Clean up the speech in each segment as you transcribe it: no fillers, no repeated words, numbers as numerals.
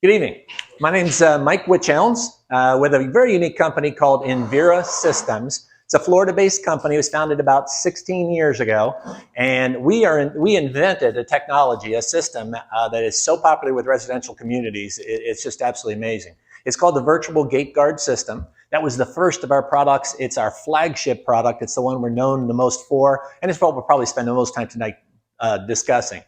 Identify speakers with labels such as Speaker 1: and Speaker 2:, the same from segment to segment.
Speaker 1: Good evening. My name's Mike Witch-Helms with a very unique company called Envira Systems. It's a Florida-based company. It was founded about 16 years ago, and we invented a technology, a system that is so popular with residential communities. It's just absolutely amazing. It's called the Virtual Gate Guard System. That was the first of our products. It's our flagship product. It's the one we're known the most for, and it's what we'll probably spend the most time tonight discussing.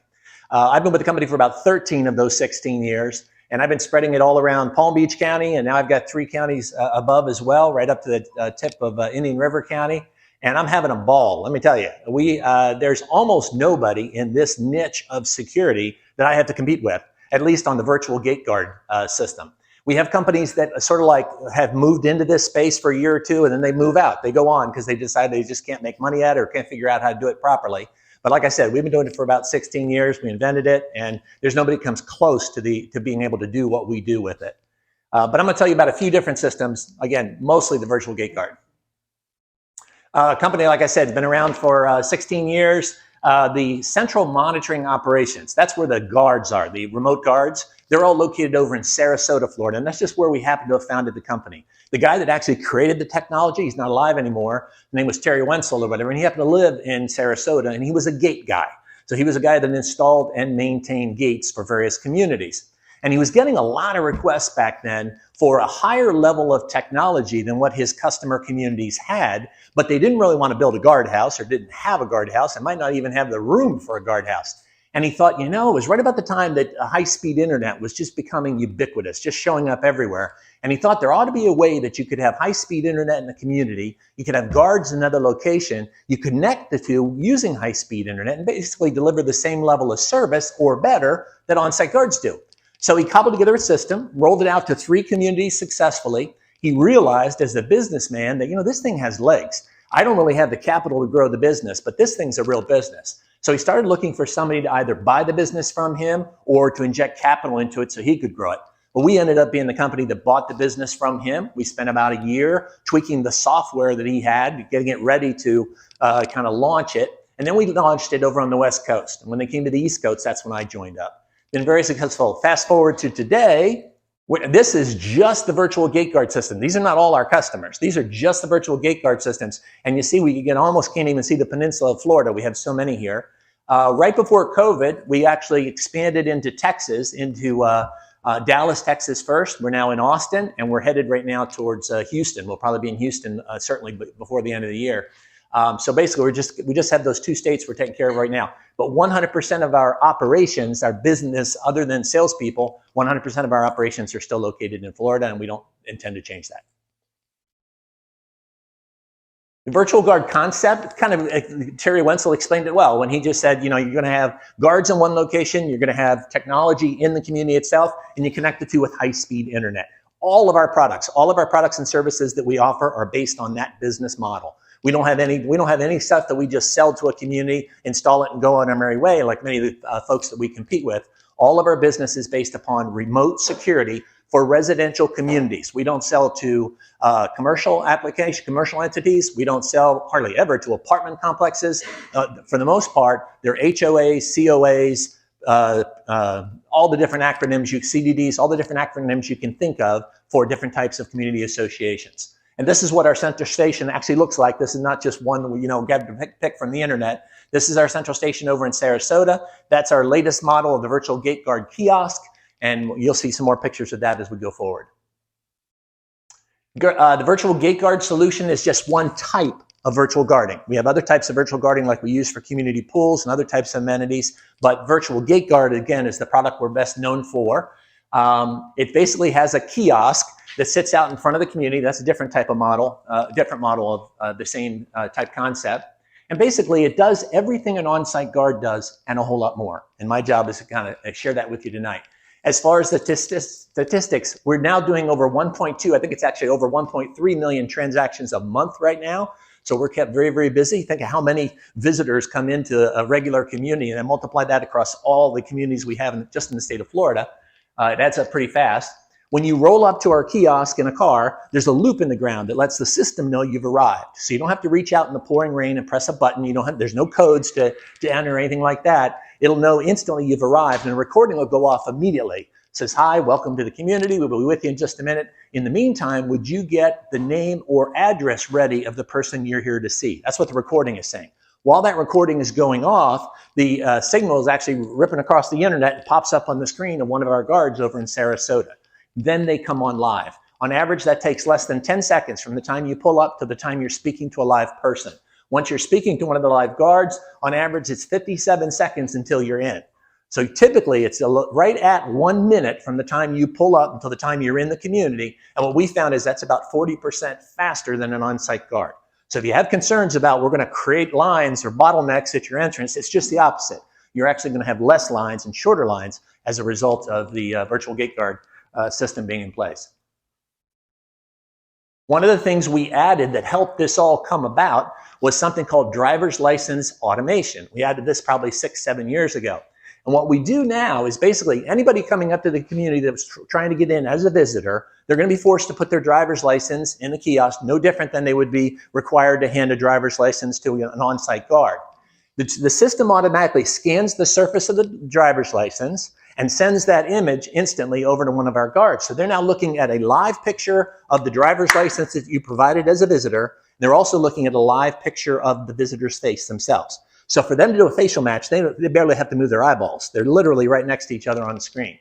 Speaker 1: I've been with the company for about 13 of those 16 years. And I've been spreading it all around Palm Beach County, and now I've got 3 counties above as well, right up to the tip of Indian River County. And I'm having a ball, let me tell you. There's almost nobody in this niche of security that I have to compete with, at least on the virtual gate guard system. We have companies that sort of like have moved into this space for a year or two, and then they move out. They go on because they decide they just can't make money at it or can't figure out how to do it properly. But like I said, we've been doing it for about 16 years. We invented it, and there's nobody that comes close to being able to do what we do with it. But I'm going to tell you about a few different systems. Again, mostly the virtual gate guard. Company, like I said, has been around for 16 years. The central monitoring operations, that's where the guards are, the remote guards. They're all located over in Sarasota, Florida, and that's just where we happen to have founded the company. The guy that actually created the technology, he's not alive anymore. His name was Terry Wenzel or whatever, and he happened to live in Sarasota, and he was a gate guy. So he was a guy that installed and maintained gates for various communities. And he was getting a lot of requests back then for a higher level of technology than what his customer communities had, but they didn't really want to build a guardhouse or didn't have a guardhouse and might not even have the room for a guardhouse. And he thought, you know, it was right about the time that high-speed internet was just becoming ubiquitous, just showing up everywhere. And he thought there ought to be a way that you could have high-speed internet in the community, you could have guards in another location, you connect the two using high-speed internet and basically deliver the same level of service or better that on-site guards do. So he cobbled together a system, rolled it out to 3 communities successfully. He realized as a businessman that, you know, this thing has legs. I don't really have the capital to grow the business, but this thing's a real business. So he started looking for somebody to either buy the business from him or to inject capital into it so he could grow it. But we ended up being the company that bought the business from him. We spent about a year tweaking the software that he had, getting it ready to kind of launch it. And then we launched it over on the West Coast. And when they came to the East Coast, that's when I joined up. Been very successful. Fast forward to today. This is just the virtual gate guard system. These are not all our customers. These are just the virtual gate guard systems. And you see, we almost can't even see the peninsula of Florida. We have so many here. Right before COVID, we actually expanded into Texas, into Dallas, Texas first. We're now in Austin, and we're headed right now towards Houston. We'll probably be in Houston certainly before the end of the year. So basically, we just have those 2 states we're taking care of right now. But 100% of our operations, our business, other than salespeople, 100% of our operations are still located in Florida, and we don't intend to change that. The virtual guard concept, kind of Terry Wenzel explained it well when he just said, you know, you're going to have guards in one location, you're going to have technology in the community itself, and you connect the 2 with high-speed internet. All of our products and services that we offer are based on that business model. We don't have any stuff that we just sell to a community, install it, and go on our merry way like many of the folks that we compete with. All of our business is based upon remote security for residential communities. We don't sell to commercial entities. We don't sell hardly ever to apartment complexes. For the most part, they're HOAs, COAs, all the different acronyms, CDDs, all the different acronyms you can think of for different types of community associations. And this is what our central station actually looks like. This is not just one we get to pick from the internet. This is our central station over in Sarasota. That's our latest model of the virtual gate guard kiosk. And you'll see some more pictures of that as we go forward. The virtual gate guard solution is just one type of virtual guarding. We have other types of virtual guarding like we use for community pools and other types of amenities. But virtual gate guard, again, is the product we're best known for. It basically has a kiosk that sits out in front of the community. That's a different type of model, of the same type concept. And basically, it does everything an on-site guard does and a whole lot more. And my job is to kind of share that with you tonight. As far as the statistics, we're now doing over 1.2, I think it's actually over 1.3 million transactions a month right now. So we're kept very, very busy. Think of how many visitors come into a regular community and then multiply that across all the communities we have just in the state of Florida. It adds up pretty fast. When you roll up to our kiosk in a car, there's a loop in the ground that lets the system know you've arrived. So you don't have to reach out in the pouring rain and press a button. There's no codes to enter or anything like that. it'll know instantly you've arrived, and a recording will go off immediately. It says, hi, welcome to the community. We'll be with you in just a minute. In the meantime, would you get the name or address ready of the person you're here to see? That's what the recording is saying. While that recording is going off, the signal is actually ripping across the internet and pops up on the screen of one of our guards over in Sarasota. Then they come on live. On average, that takes less than 10 seconds from the time you pull up to the time you're speaking to a live person. Once you're speaking to one of the live guards, on average, it's 57 seconds until you're in. So typically, it's right at 1 minute from the time you pull up until the time you're in the community. And what we found is that's about 40% faster than an on-site guard. So if you have concerns about we're going to create lines or bottlenecks at your entrance, it's just the opposite. You're actually going to have less lines and shorter lines as a result of the virtual gate guard system being in place. One of the things we added that helped this all come about was something called driver's license automation. We added this probably 6-7 years ago. And what we do now is basically anybody coming up to the community that's trying to get in as a visitor, they're going to be forced to put their driver's license in the kiosk, no different than they would be required to hand a driver's license to an on-site guard. The system automatically scans the surface of the driver's license and sends that image instantly over to one of our guards. So they're now looking at a live picture of the driver's license that you provided as a visitor. They're also looking at a live picture of the visitor's face themselves. So for them to do a facial match, they barely have to move their eyeballs. They're literally right next to each other on the screen.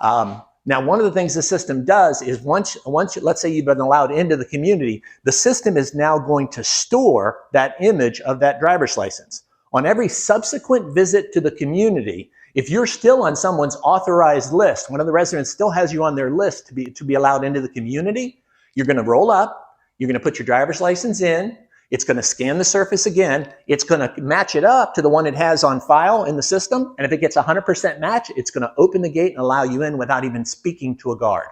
Speaker 1: Now, one of the things the system does is once let's say you've been allowed into the community, the system is now going to store that image of that driver's license. On every subsequent visit to the community, if you're still on someone's authorized list, one of the residents still has you on their list to be allowed into the community, you're going to roll up, you're going to put your driver's license in, it's going to scan the surface again, it's going to match it up to the one it has on file in the system, and if it gets 100% match, it's going to open the gate and allow you in without even speaking to a guard.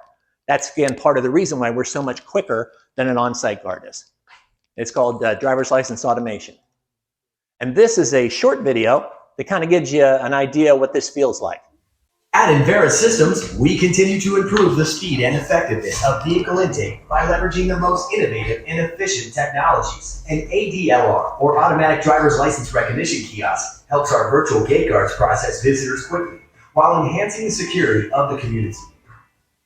Speaker 1: That's, again, part of the reason why we're so much quicker than an on-site guard is. It's called driver's license automation. And this is a short video that kind of gives you an idea what this feels like.
Speaker 2: At Envera Systems, we continue to improve the speed and effectiveness of vehicle intake by leveraging the most innovative and efficient technologies. An ADLR, or Automatic Driver's License Recognition Kiosk, helps our virtual gate guards process visitors quickly while enhancing the security of the community.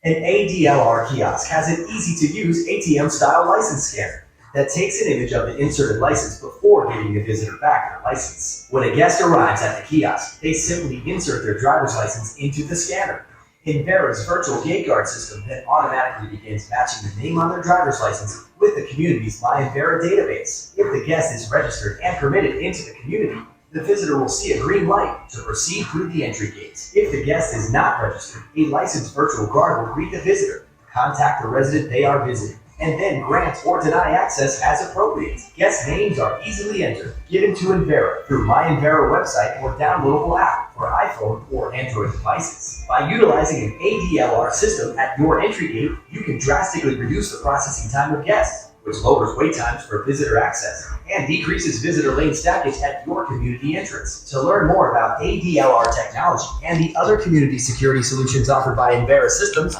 Speaker 2: An ADLR kiosk has an easy-to-use ATM-style license scanner that takes an image of the inserted license before giving the visitor back their license. When a guest arrives at the kiosk, they simply insert their driver's license into the scanner. Envera's virtual gate guard system then automatically begins matching the name on their driver's license with the community's MyEnvera database. If the guest is registered and permitted into the community, the visitor will see a green light to proceed through the entry gates. If the guest is not registered, a licensed virtual guard will greet the visitor, contact the resident they are visiting, and then grant or deny access as appropriate. Guest names are easily entered, given to Envera through MyEnvera website or downloadable app for iPhone or Android devices. By utilizing an ADLR system at your entry gate, you can drastically reduce the processing time of guests, which lowers wait times for visitor access and decreases visitor lane stackage at your community entrance. To learn more about ADLR technology and the other community security solutions offered by Envera Systems,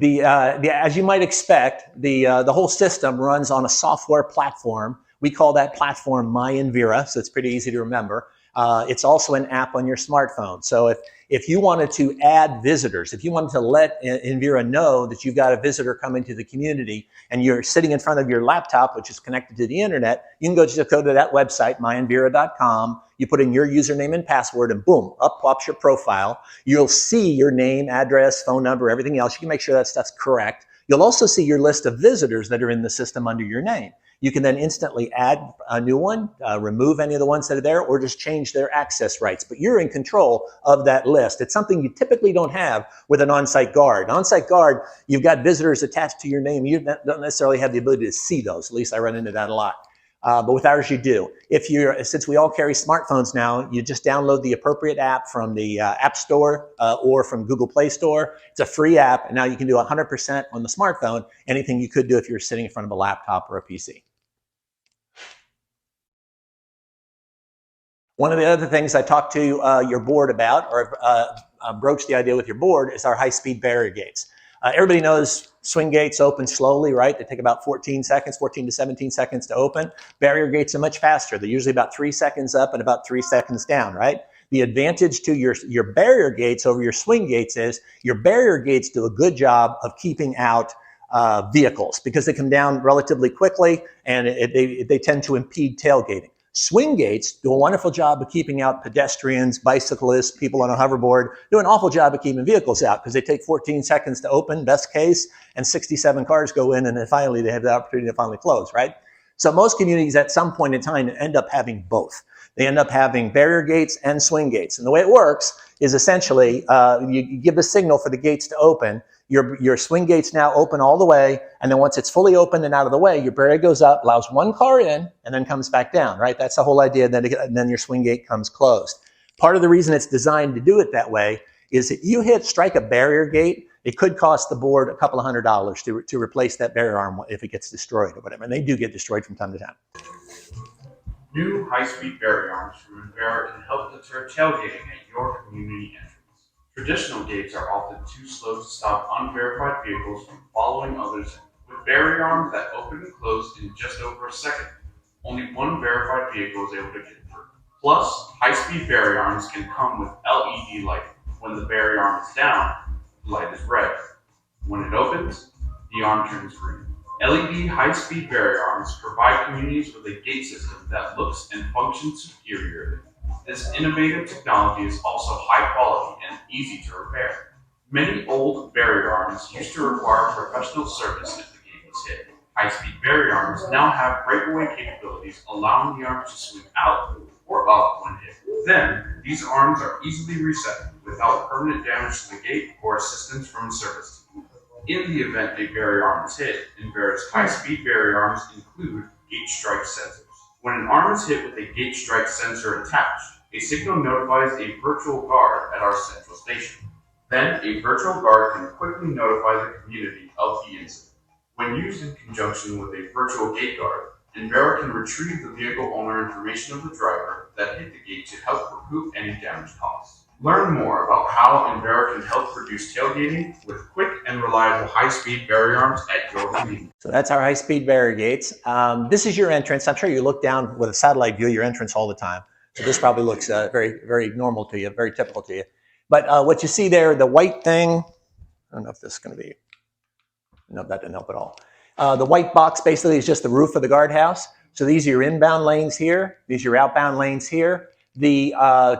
Speaker 1: as you might expect, the whole system runs on a software platform. We call that platform MyEnvera, so it's pretty easy to remember. It's also an app on your smartphone. So if you wanted to add visitors, if you wanted to let Envera know that you've got a visitor coming to the community and you're sitting in front of your laptop, which is connected to the internet, you can just go to that website, myenvera.com. You put in your username and password and boom, up pops your profile. You'll see your name, address, phone number, everything else. You can make sure that stuff's correct. You'll also see your list of visitors that are in the system under your name. You can then instantly add a new one, remove any of the ones that are there, or just change their access rights. But you're in control of that list. It's something you typically don't have with an on-site guard. An on-site guard, you've got visitors attached to your name. You don't necessarily have the ability to see those. At least I run into that a lot. But with ours, you do. Since we all carry smartphones now, you just download the appropriate app from the App Store or from Google Play Store. It's a free app, and now you can do 100% on the smartphone, anything you could do if you were sitting in front of a laptop or a PC. One of the other things I talked to your board about, or broached the idea with your board, is our high-speed barrier gates. Everybody knows swing gates open slowly, right? They take about 14 to 17 seconds to open. Barrier gates are much faster. They're usually about 3 seconds up and about 3 seconds down, right? The advantage to your barrier gates over your swing gates is your barrier gates do a good job of keeping out vehicles because they come down relatively quickly and they tend to impede tailgating. Swing gates do a wonderful job of keeping out pedestrians, bicyclists, people on a hoverboard, do an awful job of keeping vehicles out because they take 14 seconds to open, best case, and 67 cars go in and then finally they have the opportunity to finally close, right? So most communities at some point in time end up having both. They end up having barrier gates and swing gates. And the way it works is essentially you give the signal for the gates to open. Your swing gates now open all the way, and then once it's fully open and out of the way, your barrier goes up, allows one car in, and then comes back down, right? That's the whole idea, and then your swing gate comes closed. Part of the reason it's designed to do it that way is if you strike a barrier gate, it could cost the board a couple of $100 to replace that barrier arm if it gets destroyed or whatever, and they do get destroyed from time to time.
Speaker 3: New high-speed barrier arms from Bennette can help deter tailgating at your community entrance. Traditional gates are often too slow to stop unverified vehicles from following others in. With barrier arms that open and close in just over a second, only one verified vehicle is able to get through. Plus, high-speed barrier arms can come with LED lighting. When the barrier arm is down, the light is red. When it opens, the arm turns green. LED high-speed barrier arms provide communities with a gate system that looks and functions superiorly. This innovative technology is also high quality and easy to repair. Many old barrier arms used to require professional service if the gate was hit. High-speed barrier arms now have breakaway capabilities, allowing the arm to swing out or up when hit. Then, these arms are easily reset without permanent damage to the gate or assistance from a service team. In the event a barrier arm is hit, Invera's high-speed barrier arms include gate strike sensors. When an arm is hit with a gate strike sensor attached, a signal notifies a virtual guard at our central station. Then, a virtual guard can quickly notify the community of the incident. When used in conjunction with a virtual gate guard, Invera can retrieve the vehicle owner information of the driver that hit the gate to help recoup any damage caused. Learn more about how Invera can help reduce tailgating with quick and reliable high-speed barrier arms at your community.
Speaker 1: So that's our high-speed barrier gates. This is your entrance. I'm sure you look down with a satellite view your entrance all the time. So this probably looks very, very normal to you, very typical to you. But what you see there, the white thing, I don't know if this is going to be, no, that didn't help at all. The white box basically is just the roof of the guardhouse. So these are your inbound lanes here. These are your outbound lanes here. The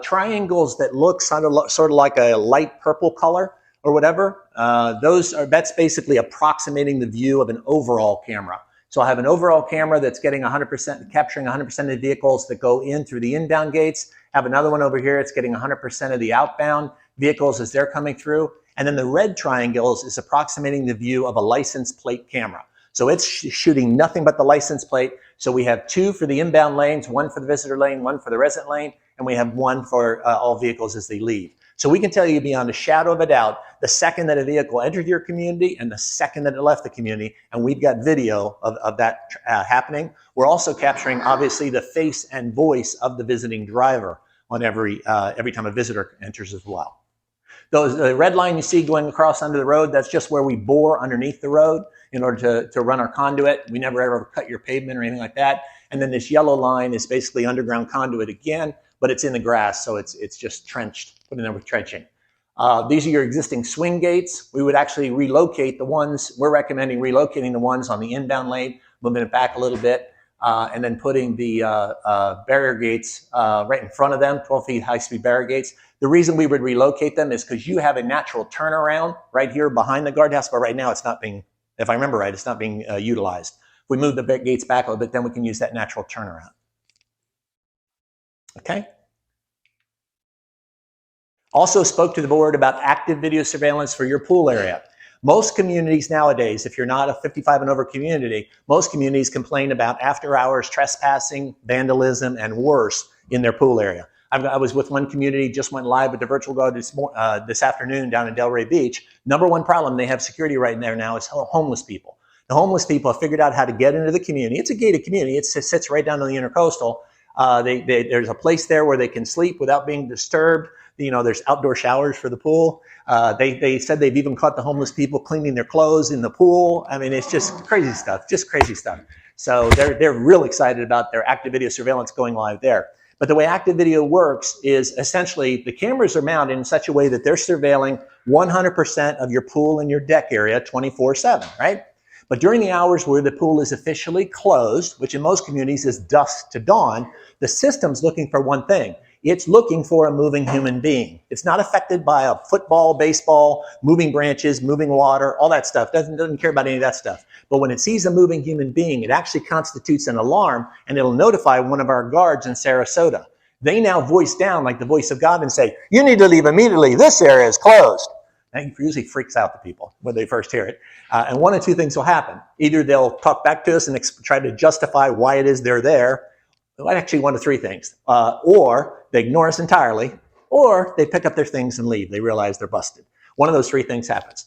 Speaker 1: triangles that look sort of like a light purple color or whatever, that's basically approximating the view of an overall camera. So I'll have an overall camera that's getting 100%, capturing 100% of the vehicles that go in through the inbound gates. Have another one over here, it's getting 100% of the outbound vehicles as they're coming through. And then the red triangles is approximating the view of a license plate camera. So it's shooting nothing but the license plate. So we have two for the inbound lanes, one for the visitor lane, one for the resident lane, and we have one for all vehicles as they leave. So we can tell you beyond a shadow of a doubt, the second that a vehicle entered your community and the second that it left the community, and we've got video of that happening. We're also capturing, obviously, the face and voice of the visiting driver on every time a visitor enters as well. The red line you see going across under the road, that's just where we bore underneath the road in order to run our conduit. We never ever cut your pavement or anything like that. And then this yellow line is basically underground conduit again, but it's in the grass, so it's just trenched, put in there with trenching. These are your existing swing gates. We would actually relocate the ones, we're recommending relocating the ones on the inbound lane, moving it back a little bit, and then putting the barrier gates right in front of them, 12 feet high-speed barrier gates. The reason we would relocate them is because you have a natural turnaround right here behind the guardhouse, but right now it's not being, if I remember right, it's not being utilized. If we move the gates back a little bit, then we can use that natural turnaround. Okay? Also spoke to the board about active video surveillance for your pool area. Most communities nowadays, if you're not a 55 and over community, most communities complain about after hours trespassing, vandalism, and worse in their pool area. I was with one community, just went live with the virtual guard this afternoon down in Delray Beach. Number one problem they have security right there now is homeless people. The homeless people have figured out how to get into the community. It's a gated community. It sits right down on the intercoastal. There's a place there where they can sleep without being disturbed. You know, there's outdoor showers for the pool. They said they've even caught the homeless people cleaning their clothes in the pool. I mean, it's just crazy stuff, just crazy stuff. So they're real excited about their active video surveillance going live there. But the way active video works is essentially the cameras are mounted in such a way that they're surveilling 100% of your pool and your deck area 24/7, right? But during the hours where the pool is officially closed, which in most communities is dusk to dawn, the system's looking for one thing. It's looking for a moving human being. It's not affected by a football, baseball, moving branches, moving water, all that stuff. Doesn't care about any of that stuff. But when it sees a moving human being, it actually constitutes an alarm, and it'll notify one of our guards in Sarasota. They now voice down like the voice of God and say, "You need to leave immediately. This area is closed." That usually freaks out the people when they first hear it. And one of two things will happen. Either they'll talk back to us and try to justify why it is they're there. Well, actually, one of three things. Or they ignore us entirely, or they pick up their things and leave. They realize they're busted. One of those three things happens.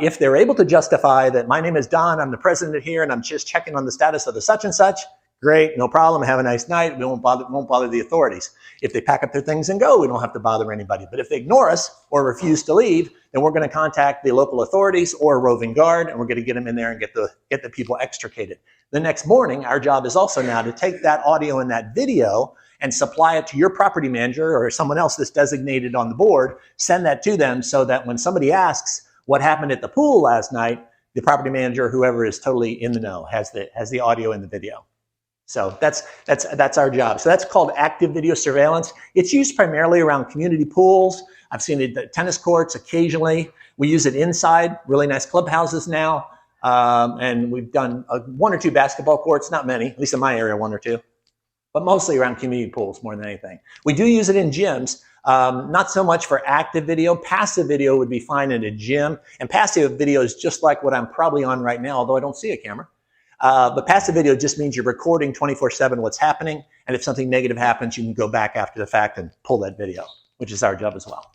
Speaker 1: If they're able to justify that my name is Don, I'm the president here, and I'm just checking on the status of the such and such, great, no problem, have a nice night, we won't bother the authorities. If they pack up their things and go, we don't have to bother anybody. But if they ignore us or refuse to leave, then we're going to contact the local authorities or a roving guard, and we're going to get them in there and get the people extricated. The next morning, our job is also now to take that audio and that video and supply it to your property manager or someone else that's designated on the board, send that to them so that when somebody asks what happened at the pool last night, the property manager, whoever is totally in the know, has the audio and the video. So that's our job. So that's called active video surveillance. It's used primarily around community pools. I've seen it at tennis courts occasionally. We use it inside really nice clubhouses now. And we've done one or two basketball courts, not many, at least in my area, one or two, but mostly around community pools more than anything. We do use it in gyms, not so much for active video. Passive video would be fine in a gym. And passive video is just like what I'm probably on right now, although I don't see a camera. But passive video just means you're recording 24/7 what's happening. And if something negative happens, you can go back after the fact and pull that video, which is our job as well.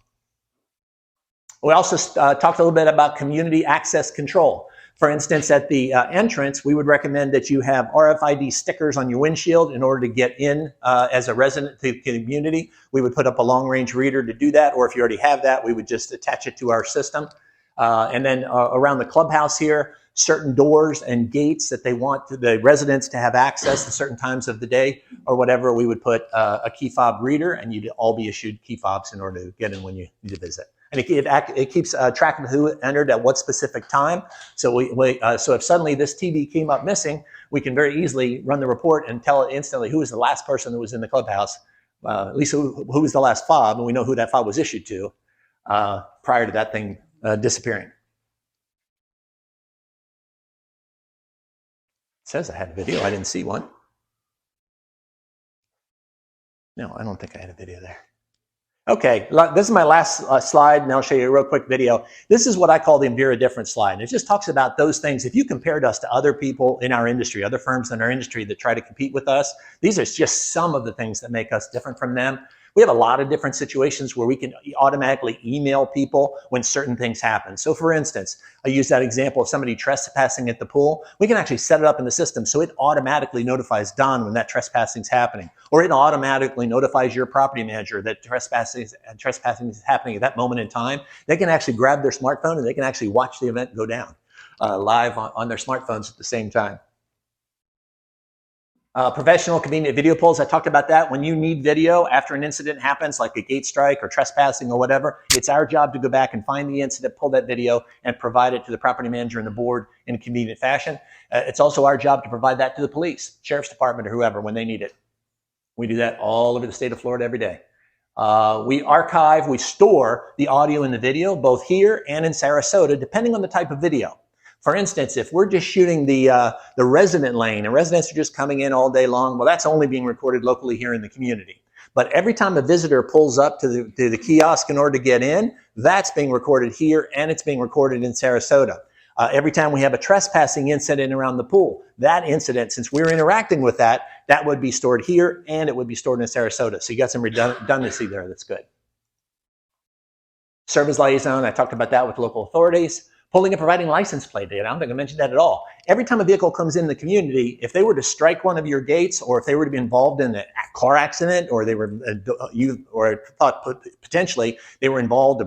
Speaker 1: We also talked a little bit about community access control. For instance, at the entrance, we would recommend that you have RFID stickers on your windshield in order to get in as a resident to the community. We would put up a long-range reader to do that, or if you already have that, we would just attach it to our system. And then around the clubhouse here, certain doors and gates that they want the residents to have access at certain times of the day or whatever, we would put a key fob reader, and you'd all be issued key fobs in order to get in when you need to visit. And it keeps track of who entered at what specific time. So so if suddenly this TV came up missing, we can very easily run the report and tell it instantly who was the last person that was in the clubhouse, at least who was the last fob, and we know who that fob was issued to prior to that thing disappearing. It says I had a video. I didn't see one. No, I don't think I had a video there. Okay, this is my last slide, and I'll show you a real quick video. This is what I call the Envira difference slide. And it just talks about those things. If you compared us to other people in our industry, other firms in our industry that try to compete with us, these are just some of the things that make us different from them. We have a lot of different situations where we can automatically email people when certain things happen. So for instance, I use that example of somebody trespassing at the pool. We can actually set it up in the system so it automatically notifies Don when that trespassing is happening, or it automatically notifies your property manager that trespassing is happening at that moment in time. They can actually grab their smartphone and they can actually watch the event go down live on their smartphones at the same time. Professional convenient video polls, I talked about that. When you need video after an incident happens, like a gate strike or trespassing or whatever, it's our job to go back and find the incident, pull that video, and provide it to the property manager and the board in a convenient fashion. It's also our job to provide that to the police, sheriff's department, or whoever when they need it. We do that all over the state of Florida every day. We store the audio and the video, both here and in Sarasota, depending on the type of video. For instance, if we're just shooting the resident lane and residents are just coming in all day long, well, that's only being recorded locally here in the community. But every time a visitor pulls up to the kiosk in order to get in, that's being recorded here and it's being recorded in Sarasota. Every time we have a trespassing incident around the pool, that incident, since we're interacting with that would be stored here and it would be stored in Sarasota. So you got some redundancy there. That's good. Service liaison, I talked about that with local authorities. Pulling and providing license plate data. I don't think I mentioned that at all. Every time a vehicle comes in the community, if they were to strike one of your gates, or if they were to be involved in a car accident, or they were potentially they were involved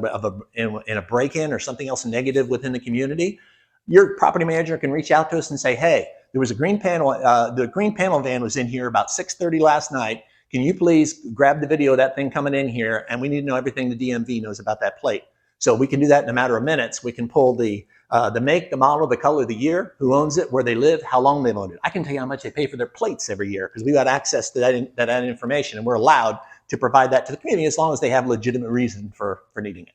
Speaker 1: in a break-in or something else negative within the community, your property manager can reach out to us and say, "Hey, there was a green panel. The green panel van was in here about 6:30 last night. can you please grab the video of that thing coming in here, and we need to know everything the DMV knows about that plate. So we can do that in a matter of minutes. We can pull the make, the model, the color, the year, who owns it, where they live, how long they've owned it. I can tell you how much they pay for their plates every year because we've got access to that information, and we're allowed to provide that to the community as long as they have legitimate reason for needing it.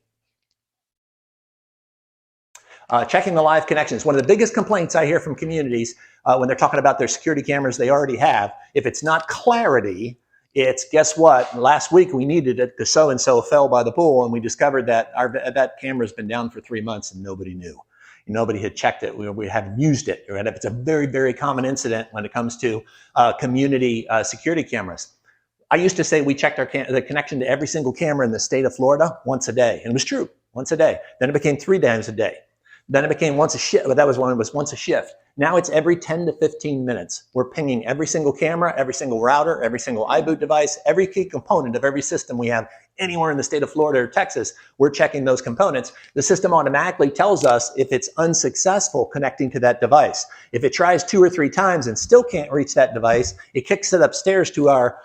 Speaker 1: Checking the live connections. One of the biggest complaints I hear from communities when they're talking about their security cameras they already have, if it's not clarity, it's guess what? Last week we needed it because so-and-so fell by the pool, and we discovered that that camera's been down for 3 months and nobody knew. Nobody had checked it. We haven't used it. Right? It's a very, very common incident when it comes to community security cameras. I used to say we checked the connection to every single camera in the state of Florida once a day, and it was true, once a day. Then it became 3 times a day. Then it became once a shift. That was when it was once a shift. Now it's every 10 to 15 minutes. We're pinging every single camera, every single router, every single iBoot device, every key component of every system we have anywhere in the state of Florida or Texas. We're checking those components. The system automatically tells us if it's unsuccessful connecting to that device. If it tries 2 or 3 times and still can't reach that device, it kicks it upstairs to our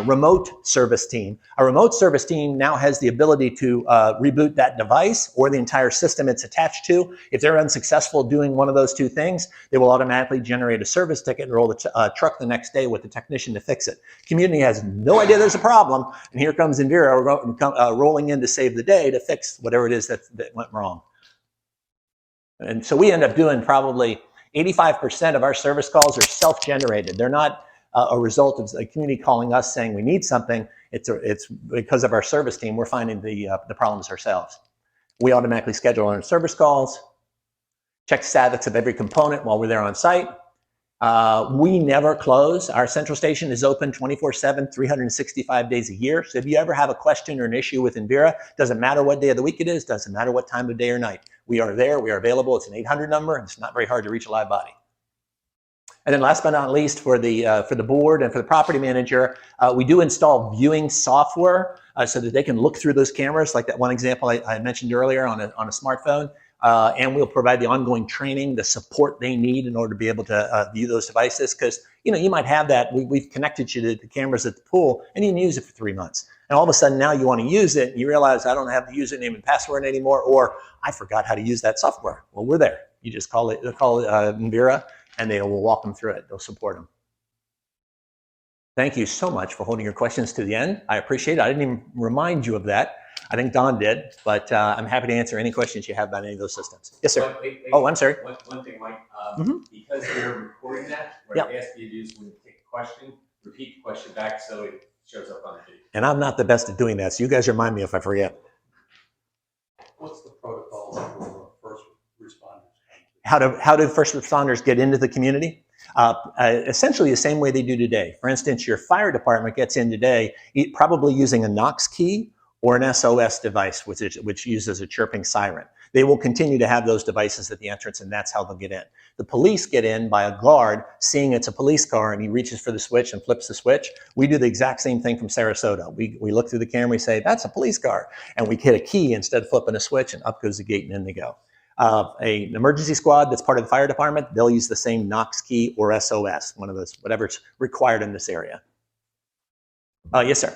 Speaker 1: remote service team. Our remote service team now has the ability to reboot that device or the entire system it's attached to. If they're unsuccessful doing one of those 2 things, they will automatically generate a service ticket and roll the truck the next day with the technician to fix it. Community has no idea there's a problem, and here comes Indira rolling in to save the day to fix whatever it is that went wrong. And so we end up doing probably 85% of our service calls are self-generated. They're not a result of a community calling us saying we need something. It's because of our service team. We're finding the problems ourselves. We automatically schedule our service calls, check status of every component while we're there on site. We never close. Our central station is open 24/7, 365 days a year. So if you ever have a question or an issue with Indira, doesn't matter what day of the week it is, doesn't matter what time of day or night. We are there, we are available. It's an 800 number, and it's not very hard to reach a live body. And then last but not least, for the board and for the property manager, we do install viewing software so that they can look through those cameras, like that one example I mentioned earlier on a smartphone. And we'll provide the ongoing training, the support they need in order to be able to view those devices. Because you might have that. We've connected you to the cameras at the pool, and you can use it for 3 months. And all of a sudden now you want to use it, and you realize I don't have the username and password anymore, or I forgot how to use that software. Well, we're there. You just call Indira, and they will walk them through it. They'll support them. Thank you so much for holding your questions to the end. I appreciate it. I didn't even remind you of that. I think Don did, but I'm happy to answer any questions you have about any of those systems. Yes, sir. Oh, I'm sorry.
Speaker 4: One thing, Mike, because we're recording that, what I ask you to do is when you take a question, repeat the question back so it shows up on the video.
Speaker 1: And I'm not the best at doing that, so you guys remind me if I forget.
Speaker 5: What's the protocol for first responders?
Speaker 1: How do first responders get into the community? Essentially the same way they do today. For instance, your fire department gets in today probably using a Knox key or an SOS device, which uses a chirping siren. They will continue to have those devices at the entrance, and that's how they'll get in. The police get in by a guard seeing it's a police car, and he reaches for the switch and flips the switch. We do the exact same thing from Sarasota. We look through the camera, we say, that's a police car, and we hit a key instead of flipping a switch, and up goes the gate, and in they go. An emergency squad that's part of the fire department, they'll use the same Knox key or SOS, one of those, whatever's required in this area. Yes, sir.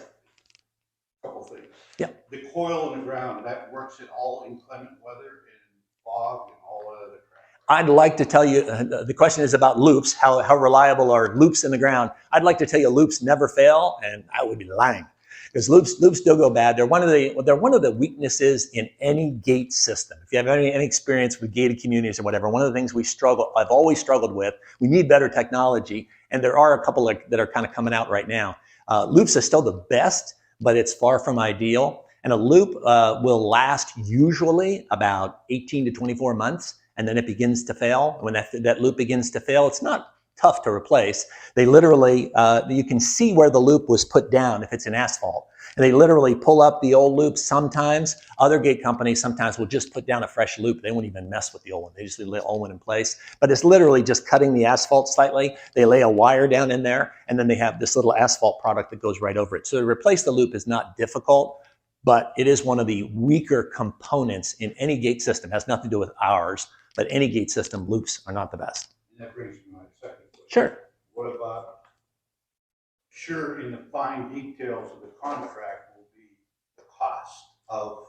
Speaker 5: Couple things.
Speaker 1: Yeah.
Speaker 5: The coil in the ground, that works in all inclement weather and fog and all that other crap.
Speaker 1: I'd like to tell you, the question is about loops, how reliable are loops in the ground. I'd like to tell you loops never fail, and I would be lying. Because loops still go bad. They're one of the weaknesses in any gate system. If you have any experience with gated communities or whatever, one of the things I've always struggled with, we need better technology, and there are a couple that are kind of coming out right now. Loops are still the best, but it's far from ideal. And a loop will last usually about 18 to 24 months, and then it begins to fail. When that loop begins to fail, it's not tough to replace. They literally, you can see where the loop was put down if it's in asphalt. And they literally pull up the old loop sometimes. Other gate companies sometimes will just put down a fresh loop. They won't even mess with the old one. They just leave the old one in place. But it's literally just cutting the asphalt slightly. They lay a wire down in there, and then they have this little asphalt product that goes right over it. So to replace the loop is not difficult, but it is one of the weaker components in any gate system. It has nothing to do with ours, but any gate system, loops are not the best.
Speaker 5: And that brings me to my second question.
Speaker 1: Sure.
Speaker 5: What about sure in the fine details of the contract will be the cost of,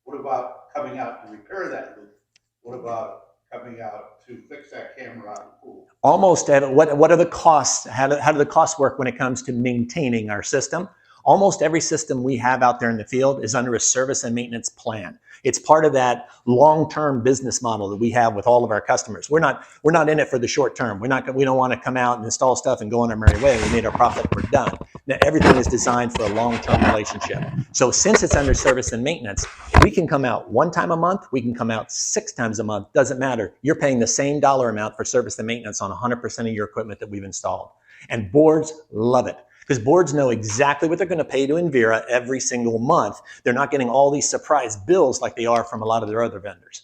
Speaker 5: what about coming out to repair that loop? What about coming out to fix that camera out in the pool?
Speaker 1: Almost what are the costs? How do the costs work when it comes to maintaining our system? Almost every system we have out there in the field is under a service and maintenance plan. It's part of that long-term business model that we have with all of our customers. We're not in it for the short term. We don't want to come out and install stuff and go on our merry way. We made our profit, we're done. Now, everything is designed for a long-term relationship. So since it's under service and maintenance, we can come out one time a month, we can come out 6 times a month, doesn't matter. You're paying the same dollar amount for service and maintenance on 100% of your equipment that we've installed. And boards love it, because boards know exactly what they're going to pay to Envira every single month. They're not getting all these surprise bills like they are from a lot of their other vendors.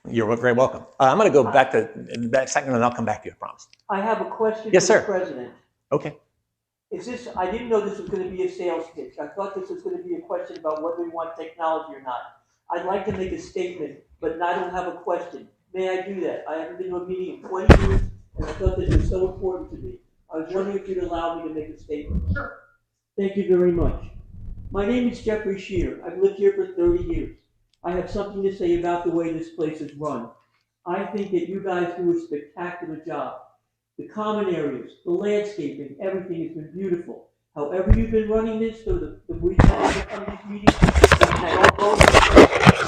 Speaker 1: You're very welcome. I'm going to go back to that second, and I'll come back to you, I promise.
Speaker 6: I have a question
Speaker 1: Yes,
Speaker 6: for the
Speaker 1: sir.
Speaker 6: president.
Speaker 1: Okay.
Speaker 6: I didn't know this was going to be a sales pitch. I thought this was going to be a question about whether we want technology or not. I'd like to make a statement, but I don't have a question. May I do that? I haven't been to a meeting in 20 years, and I thought this was so important to me. I was wondering if you'd allow me to make a statement.
Speaker 5: Sure.
Speaker 6: Thank you very much. My name is Jeffrey Shear. I've lived here for 30 years. I have something to say about the way this place is run. I think that you guys do a spectacular job. The common areas, the landscaping, everything has been beautiful. However you've been running this, so the weekend to come to these meetings, I don't vote,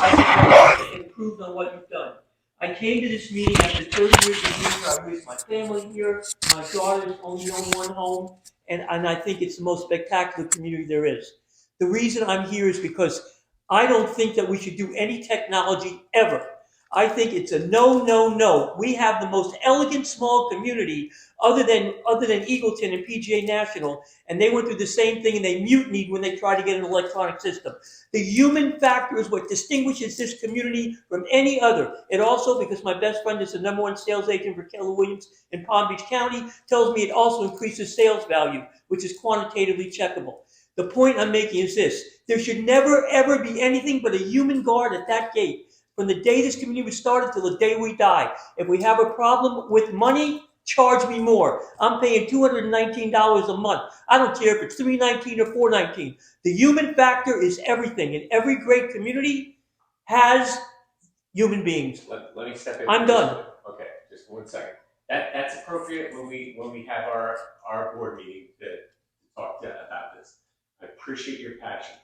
Speaker 6: I think you've improved on what you've done. I came to this meeting after 30 years of being here. I raised my family here. My daughters only own one home, and I think it's the most spectacular community there is. The reason I'm here is because I don't think that we should do any technology ever. I think it's a no, no, no. We have the most elegant small community other than Eagleton and PGA National, and they went through the same thing and they mutinied when they tried to get an electronic system. The human factor is what distinguishes this community from any other. And also, because my best friend is the #1 sales agent for Keller Williams in Palm Beach County, tells me it also increases sales value, which is quantitatively checkable. The point I'm making is this: there should never, ever be anything but a human guard at that gate. From the day this community was started till the day we die. If we have a problem with money, charge me more. I'm paying $219 a month. I don't care if it's $319 or $419. The human factor is everything, and every great community has human beings.
Speaker 4: Let me step in.
Speaker 6: I'm done.
Speaker 4: Okay, just 1 second. That's appropriate when we have our board meeting to talk about this. I appreciate your passion,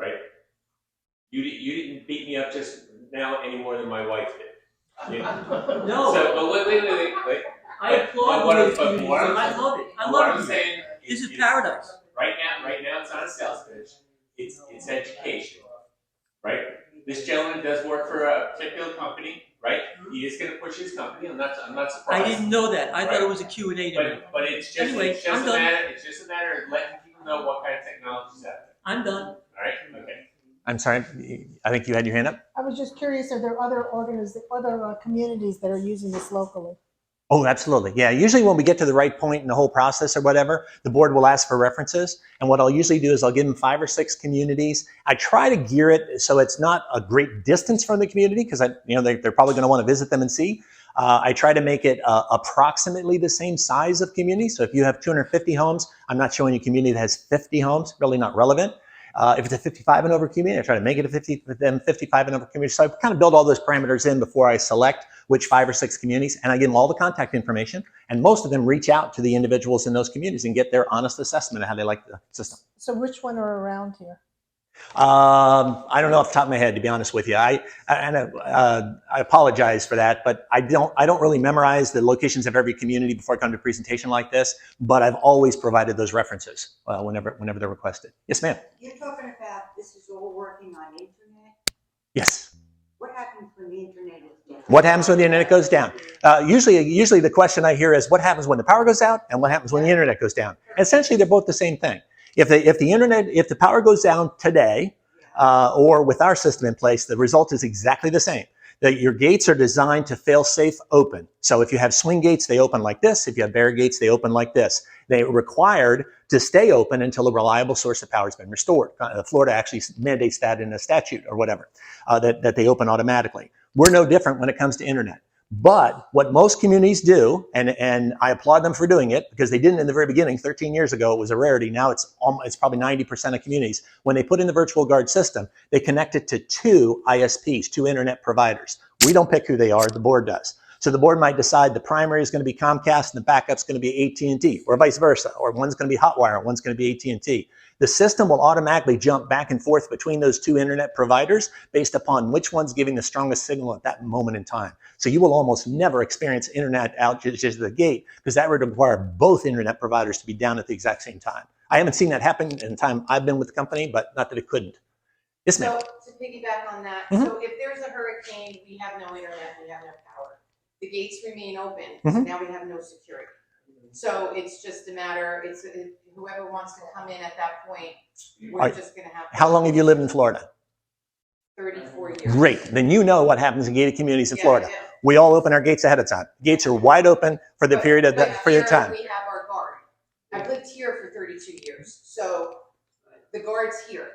Speaker 4: right? You didn't beat me up just now any more than my wife did. You know?
Speaker 6: No.
Speaker 4: So, but wait.
Speaker 6: I applaud
Speaker 4: What
Speaker 6: you.
Speaker 4: I'm- but what I'm-
Speaker 6: I love it. I
Speaker 4: What
Speaker 6: love
Speaker 4: I'm
Speaker 6: it.
Speaker 4: saying
Speaker 6: This is paradise.
Speaker 4: Right now, it's not a sales pitch. It's education, right? This gentleman does work for a particular company, right? He is going to push his company. I'm not surprised.
Speaker 6: I didn't know that. I thought
Speaker 4: Right.
Speaker 6: it was a Q&A to me.
Speaker 4: But it's just
Speaker 6: Anyway,
Speaker 4: it's just
Speaker 6: I'm
Speaker 4: a
Speaker 6: done.
Speaker 4: matter of letting people know what kind of technology is out there.
Speaker 6: I'm done.
Speaker 4: All right. Okay.
Speaker 1: I'm sorry. I think you had your hand up.
Speaker 7: I was just curious, are there other communities that are using this locally?
Speaker 1: Oh, absolutely. Yeah. Usually when we get to the right point in the whole process or whatever, the board will ask for references. And what I'll usually do is I'll give them 5 or 6 communities. I try to gear it so it's not a great distance from the community, because they're probably going to want to visit them and see. I try to make it approximately the same size of community. So if you have 250 homes, I'm not showing you a community that has 50 homes, really not relevant. If it's a 55 and over community, I try to make it a 55 and over community. So I kind of build all those parameters in before I select which 5 or 6 communities, and I give them all the contact information, and most of them reach out to the individuals in those communities and get their honest assessment of how they like the system.
Speaker 7: So which one are around here?
Speaker 1: I don't know off the top of my head, to be honest with you. I apologize for that, but I don't really memorize the locations of every community before I come to a presentation like this, but I've always provided those references whenever they're requested. Yes, ma'am.
Speaker 8: You're talking about this is all working on internet?
Speaker 1: Yes.
Speaker 8: What happens when the internet is down?
Speaker 1: What happens when the internet goes down? Usually the question I hear is what happens when the power goes out and what happens when the internet goes down? And essentially, they're both the same thing. If the power goes down today, or with our system in place, the result is exactly the same. That your gates are designed to fail safe open. So if you have swing gates, they open like this. If you have barrier gates, they open like this. They are required to stay open until a reliable source of power has been restored. Florida actually mandates that in a statute or whatever, that they open automatically. We're no different when it comes to internet. But what most communities do, and I applaud them for doing it because they didn't in the very beginning, 13 years ago, it was a rarity. Now it's probably 90% of communities. When they put in the virtual guard system, they connect it to two ISPs, two internet providers. We don't pick who they are, the board does. So the board might decide the primary is going to be Comcast and the backup's going to be AT&T, or vice versa, or one's going to be Hotwire, one's going to be AT&T. The system will automatically jump back and forth between those two internet providers based upon which one's giving the strongest signal at that moment in time. So you will almost never experience internet outages at the gate because that would require both internet providers to be down at the exact same time. I haven't seen that happen in the time I've been with the company, but not that it couldn't. Yes, ma'am.
Speaker 9: So to piggyback on that,
Speaker 1: Mhm.
Speaker 9: so if there's a hurricane, we have no internet, we have no power. The gates remain open, so
Speaker 1: Mhm.
Speaker 9: now we have no security. So it's just a matter, whoever wants to come in at that point, we're just gonna have.
Speaker 1: How long have you lived in Florida?
Speaker 9: 34 years.
Speaker 1: Great. Then you know what happens in gated communities in
Speaker 9: Yeah,
Speaker 1: Florida.
Speaker 9: yeah.
Speaker 1: We all open our gates ahead of time. Gates are wide open for the period of
Speaker 9: But
Speaker 1: that period of
Speaker 9: here
Speaker 1: time.
Speaker 9: We have our guard. I've lived here for 32 years, so the guard's here.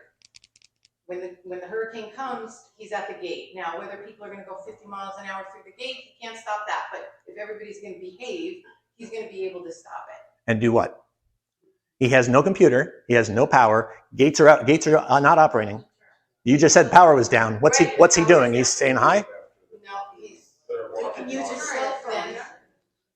Speaker 9: When the hurricane comes, he's at the gate. Now, whether people are gonna go 50 miles an hour through the gate, he can't stop that. But if everybody's gonna behave, he's gonna be able to stop it.
Speaker 1: And do what? He has no computer. He has no power. Gates are out. Gates are not operating. You just said power was down. What's he doing? He's saying hi?
Speaker 9: No, you can use his cell phone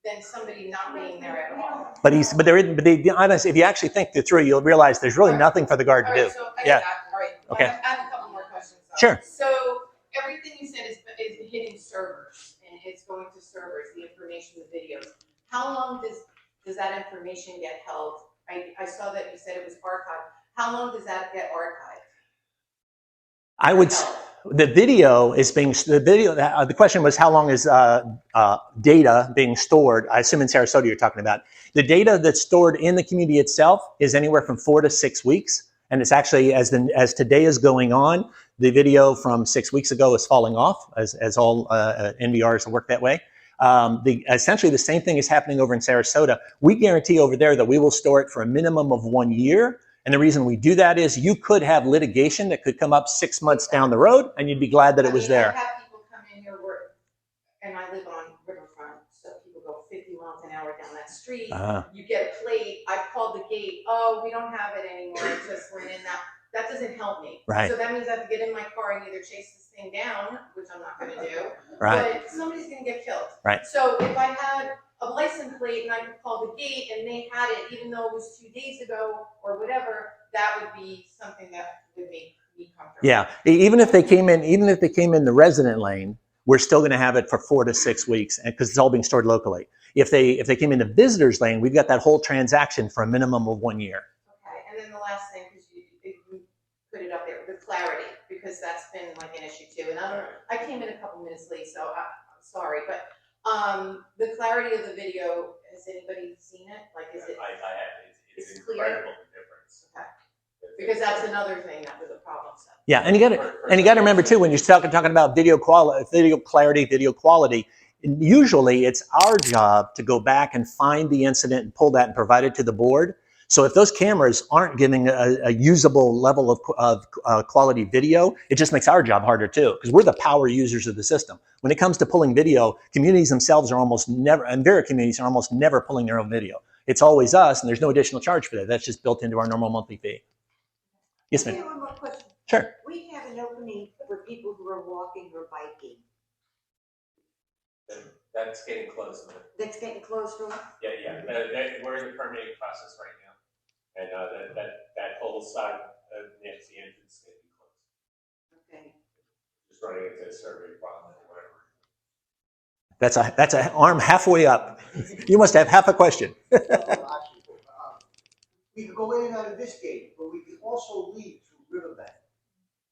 Speaker 9: than somebody not being there at all.
Speaker 1: But honestly, if you actually think it through, you'll realize there's really nothing for the guard to
Speaker 9: All
Speaker 1: do.
Speaker 9: right, so I
Speaker 1: Yeah.
Speaker 9: get that. All right.
Speaker 1: Okay.
Speaker 9: I have a couple more questions. Though.
Speaker 1: Sure.
Speaker 9: So everything you said is hitting servers and it's going to servers, the information, the videos. How long does that information get held? I saw that you said it was archived. How long does that get archived?
Speaker 1: I would. The video is being the question was how long is data being stored? I assume in Sarasota you're talking about. The data that's stored in the community itself is anywhere from 4 to 6 weeks, and it's actually as today is going on, the video from 6 weeks ago is falling off as all NVRs work that way. Essentially the same thing is happening over in Sarasota. We guarantee over there that we will store it for a minimum of 1 year. And the reason we do that is you could have litigation that could come up 6 months down the road, and you'd be glad that it was there.
Speaker 9: I have people come in here and I live on Riverfront, so people go 50 miles an hour down that street. You get a plate. I called the gate. Oh, we don't have it anymore. It just went in. That doesn't help me.
Speaker 1: Right.
Speaker 9: So that means I have to get in my car and either chase this thing down, which I'm not going to do.
Speaker 1: Right.
Speaker 9: But somebody's going to get killed.
Speaker 1: Right.
Speaker 9: So if I had a license plate and I could call the gate and they had it, even though it was 2 days ago or whatever, that would be something that would make me comfortable.
Speaker 1: Yeah, even if they came in the resident lane, we're still going to have it for 4 to 6 weeks, because it's all being stored locally. If they came in the visitors lane, we've got that whole transaction for a minimum of 1 year.
Speaker 9: Okay, and then the last thing, because you put it up there, the clarity, because that's been like an issue too. And I came in a couple minutes late, so I'm sorry, but the clarity of the video, has anybody seen it? Like, is it?
Speaker 4: I have. It's
Speaker 9: clear?
Speaker 4: incredible the difference.
Speaker 9: Okay. Because that's another thing that was a problem. So.
Speaker 1: Yeah, and you got to remember too, when you're talking about video clarity, video quality. Usually, it's our job to go back and find the incident and pull that and provide it to the board. So if those cameras aren't giving a usable level of quality video, it just makes our job harder too, because we're the power users of the system. When it comes to pulling video, communities themselves are almost never, and Vera communities are almost never pulling their own video. It's always us, and there's no additional charge for that. That's just built into our normal monthly fee. Yes, ma'am.
Speaker 8: One more question.
Speaker 1: Sure.
Speaker 8: We have an opening for people who are walking or biking.
Speaker 4: That's getting close.
Speaker 8: That's getting close to us?
Speaker 4: Yeah. We're in the permitting process right now, and that whole side next to the entrance is going to be closed.
Speaker 8: Okay.
Speaker 4: Just running into a survey problem or whatever.
Speaker 1: That's an arm halfway up. You must have half a question.
Speaker 10: We could go in and out of this gate, but we could also leave through Riverbank.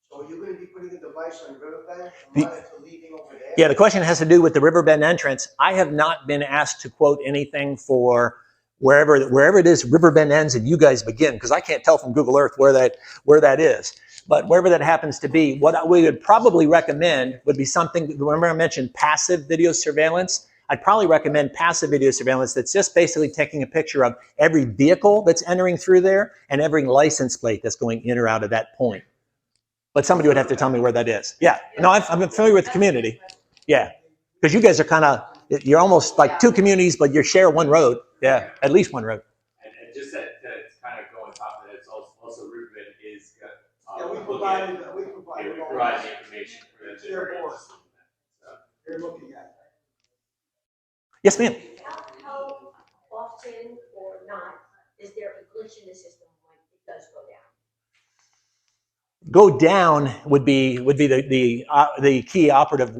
Speaker 10: So you're going to be putting a device on Riverbank and monitor leaving over there?
Speaker 1: Yeah, the question has to do with the Riverbend entrance. I have not been asked to quote anything for wherever it is Riverbend ends and you guys begin, because I can't tell from Google Earth where that is. But wherever that happens to be, what we would probably recommend would be something, remember I mentioned passive video surveillance? I'd probably recommend passive video surveillance that's just basically taking a picture of every vehicle that's entering through there and every license plate that's going in or out of that point. But somebody would have to tell me where that is. Yeah, no, I'm familiar with the community. Yeah, because you guys are kind of You're almost like two communities, but you share one road. Yeah, at least one road.
Speaker 4: And just that, to kind of go on top of that, it's also Riverbend is,
Speaker 10: Yeah, we
Speaker 4: looking
Speaker 10: provide,
Speaker 4: at,
Speaker 10: we provide.
Speaker 4: we provide the information for them.
Speaker 10: It's their board. They're looking at it.
Speaker 1: Yes, ma'am.
Speaker 8: How often or not is there a glitch in the system when it does go down?
Speaker 1: Go down would be the key operative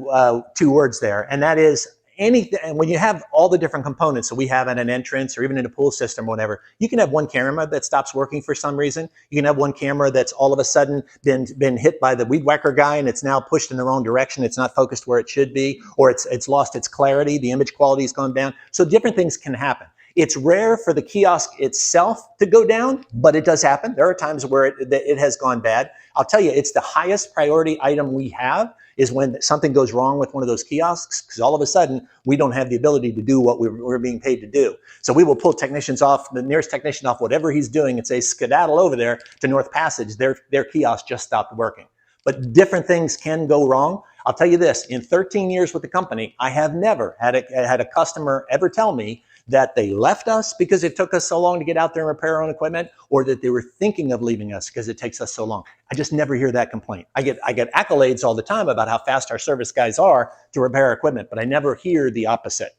Speaker 1: two words there, and that is anything. And when you have all the different components that we have at an entrance or even in a pool system or whatever, you can have one camera that stops working for some reason. You can have one camera that's all of a sudden been hit by the weed whacker guy and it's now pushed in the wrong direction. It's not focused where it should be, or it's lost its clarity. The image quality has gone down. So different things can happen. It's rare for the kiosk itself to go down, but it does happen. There are times where it has gone bad. I'll tell you, it's the highest priority item we have is when something goes wrong with one of those kiosks, because all of a sudden we don't have the ability to do what we're being paid to do. So we will pull technicians off, the nearest technician off whatever he's doing and say, skedaddle over there to North Passage. Their kiosk just stopped working. But different things can go wrong. I'll tell you this, in 13 years with the company, I have never had a customer ever tell me that they left us because it took us so long to get out there and repair our own equipment, or that they were thinking of leaving us because it takes us so long. I just never hear that complaint. I get accolades all the time about how fast our service guys are to repair our equipment, but I never hear the opposite.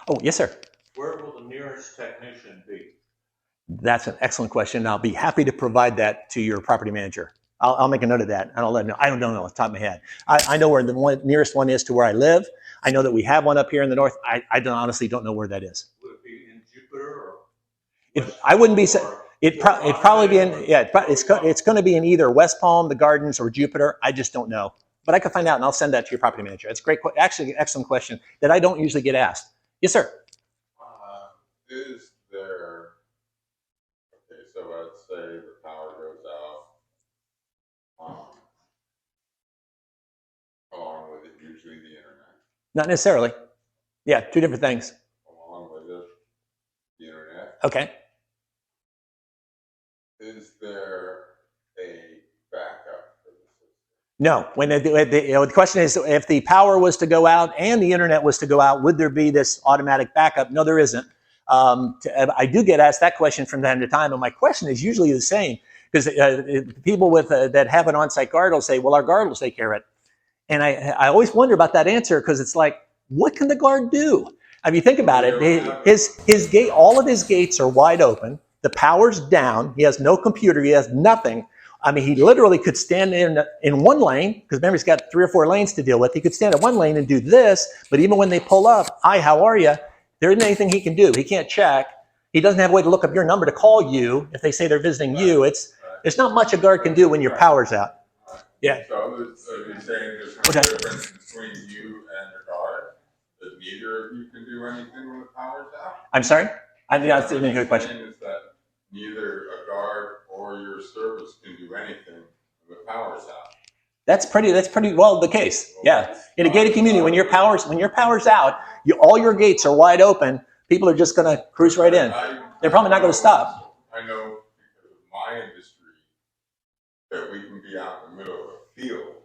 Speaker 1: Oh, yes, sir.
Speaker 11: Where will the nearest technician be?
Speaker 1: That's an excellent question. I'll be happy to provide that to your property manager. I'll make a note of that, and I'll let him know. I don't know off the top of my head. I know where the nearest one is to where I live. I know that we have one up here in the north. I honestly don't know where that is.
Speaker 11: Would it be in Jupiter or?
Speaker 1: I wouldn't be. It'd probably be in. Yeah, it's going to be in either West Palm, the Gardens, or Jupiter. I just don't know, but I can find out, and I'll send that to your property manager. It's a great, actually, excellent question that I don't usually get asked. Yes, sir.
Speaker 12: Is there? Okay, so let's say the power goes out. Along with it, usually the internet.
Speaker 1: Not necessarily. Yeah, two different things.
Speaker 12: Along with it, the internet.
Speaker 1: Okay.
Speaker 12: Is there a backup for the system?
Speaker 1: No. When the question is, if the power was to go out and the internet was to go out, would there be this automatic backup? No, there isn't. I do get asked that question from time to time, and my question is usually the same, because people that have an on-site guard will say, well, our guard will take care of it. And I always wonder about that answer, because it's like, what can the guard do? I mean, think about it. His gate, all of his gates are wide open. The power's down. He has no computer. He has nothing. I mean, he literally could stand in one lane, because remember, he's got 3 or 4 lanes to deal with. He could stand in one lane and do this, but even when they pull up, hi, how are you? There isn't anything he can do. He can't check. He doesn't have a way to look up your number to call you if they say they're visiting you. There's not much a guard can do when your power's out. Yeah.
Speaker 12: So you're saying there's no difference between you and the guard? That neither of you can do anything when the power's out?
Speaker 1: I'm sorry? I didn't hear the question.
Speaker 12: Is that neither a guard or your service can do anything when the power's out?
Speaker 1: That's pretty well the case. Yeah. In a gated community, when your power's out, all your gates are wide open. People are just going to cruise right in. They're probably not going to stop.
Speaker 12: I know because of my industry that we can be out in the middle of a field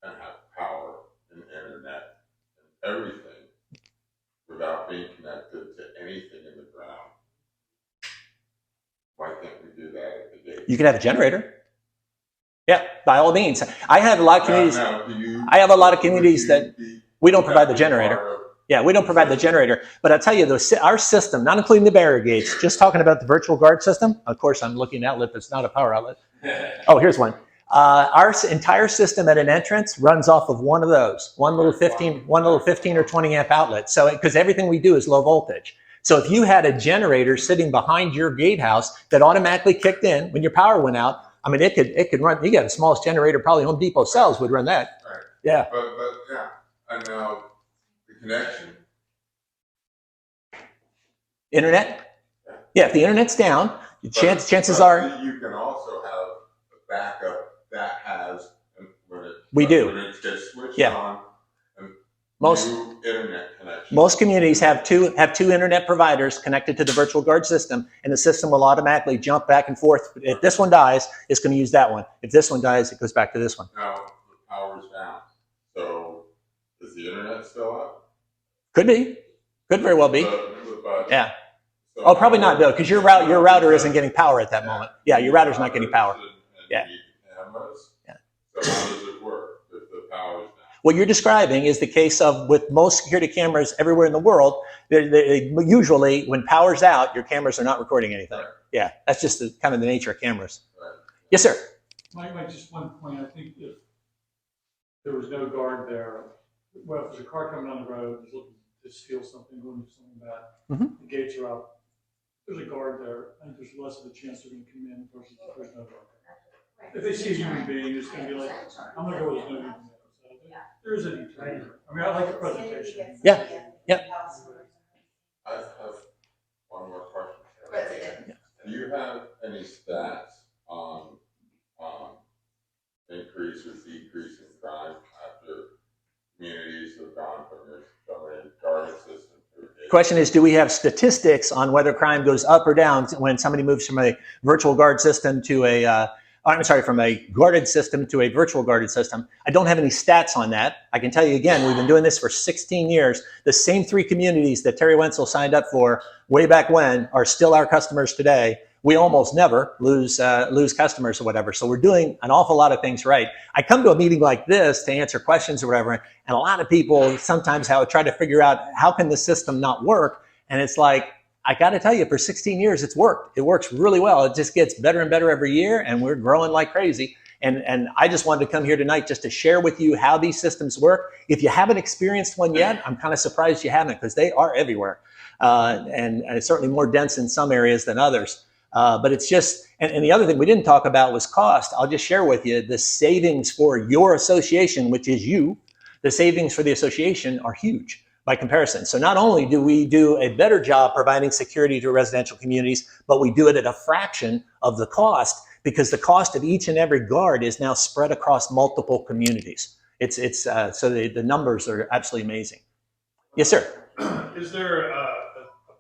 Speaker 12: and have power and internet and everything without being connected to anything in the ground. Why can't we do that at the gate?
Speaker 1: You can have a generator. Yeah, by all means. I have a lot of communities. I have a lot of communities that we don't provide the generator. Yeah, we don't provide the generator. But I'll tell you, our system, not including the barrier gates, just talking about the virtual guard system. Of course, I'm looking at an outlet that's not a power outlet. Oh, here's one. Our entire system at an entrance runs off of one of those, one little 15 or 20 amp outlet. So, because everything we do is low voltage. So if you had a generator sitting behind your gatehouse that automatically kicked in when your power went out, I mean, it could run. You got the smallest generator probably Home Depot sells would run that.
Speaker 12: Right.
Speaker 1: Yeah.
Speaker 12: But yeah, and now the connection.
Speaker 1: Internet. Yeah, if the internet's down, chances are
Speaker 12: you can also have a backup that has when
Speaker 1: we do.
Speaker 12: When it gets switched on.
Speaker 1: Most
Speaker 12: internet connection.
Speaker 1: Most communities have two internet providers connected to the virtual guard system, and the system will automatically jump back and forth. If this one dies, it's going to use that one. If this one dies, it goes back to this one.
Speaker 12: Now the power's down, so is the internet still up?
Speaker 1: Could be. Could very well be.
Speaker 12: But-
Speaker 1: Yeah.
Speaker 12: so
Speaker 1: Oh, probably not though, because your router isn't
Speaker 12: because-
Speaker 1: getting power at that moment. Yeah, your router's not getting power.
Speaker 12: and
Speaker 1: Yeah.
Speaker 12: you need cameras.
Speaker 1: Yeah.
Speaker 12: So how does it work if the power's down?
Speaker 1: What you're describing is the case of with most security cameras everywhere in the world. Usually, when power's out, your cameras are not recording anything.
Speaker 12: Right.
Speaker 1: Yeah, that's just the kind of the nature of cameras.
Speaker 12: Right.
Speaker 1: Yes, sir.
Speaker 13: Mike, just one point. I think if there was no guard there, well, if there's a car coming down the road, just looking to steal something, going to something bad, the gates are up. If there's a guard there, I think there's less of a chance they're going to come in versus if there's no guard there. If they see a human being, it's going to be like, I'm going to go with no human being. There is a deterrent. I mean, I like the presentation.
Speaker 1: Yeah. Yeah.
Speaker 12: I have one more question. Do you have any stats on increase or decrease in crime after communities have gone from a guarded system to a gate?
Speaker 1: Question is, do we have statistics on whether crime goes up or down when somebody moves from a virtual guard system to from a guarded system to a virtual guarded system? I don't have any stats on that. I can tell you again, we've been doing this for 16 years. The same 3 communities that Terry Wenzel signed up for way back when are still our customers today. We almost never lose customers or whatever. So we're doing an awful lot of things right. I come to a meeting like this to answer questions or whatever, and a lot of people sometimes try to figure out how can the system not work. And it's like, I got to tell you, for 16 years, it's worked. It works really well. It just gets better and better every year, and we're growing like crazy. And I just wanted to come here tonight just to share with you how these systems work. If you haven't experienced one yet, I'm kind of surprised you haven't, because they are everywhere. And it's certainly more dense in some areas than others. But it's just, and the other thing we didn't talk about was cost. I'll just share with you the savings for your association, which is you. The savings for the association are huge by comparison. So not only do we do a better job providing security to residential communities, but we do it at a fraction of the cost, because the cost of each and every guard is now spread across multiple communities. So the numbers are absolutely amazing. Yes, sir.
Speaker 13: Is there a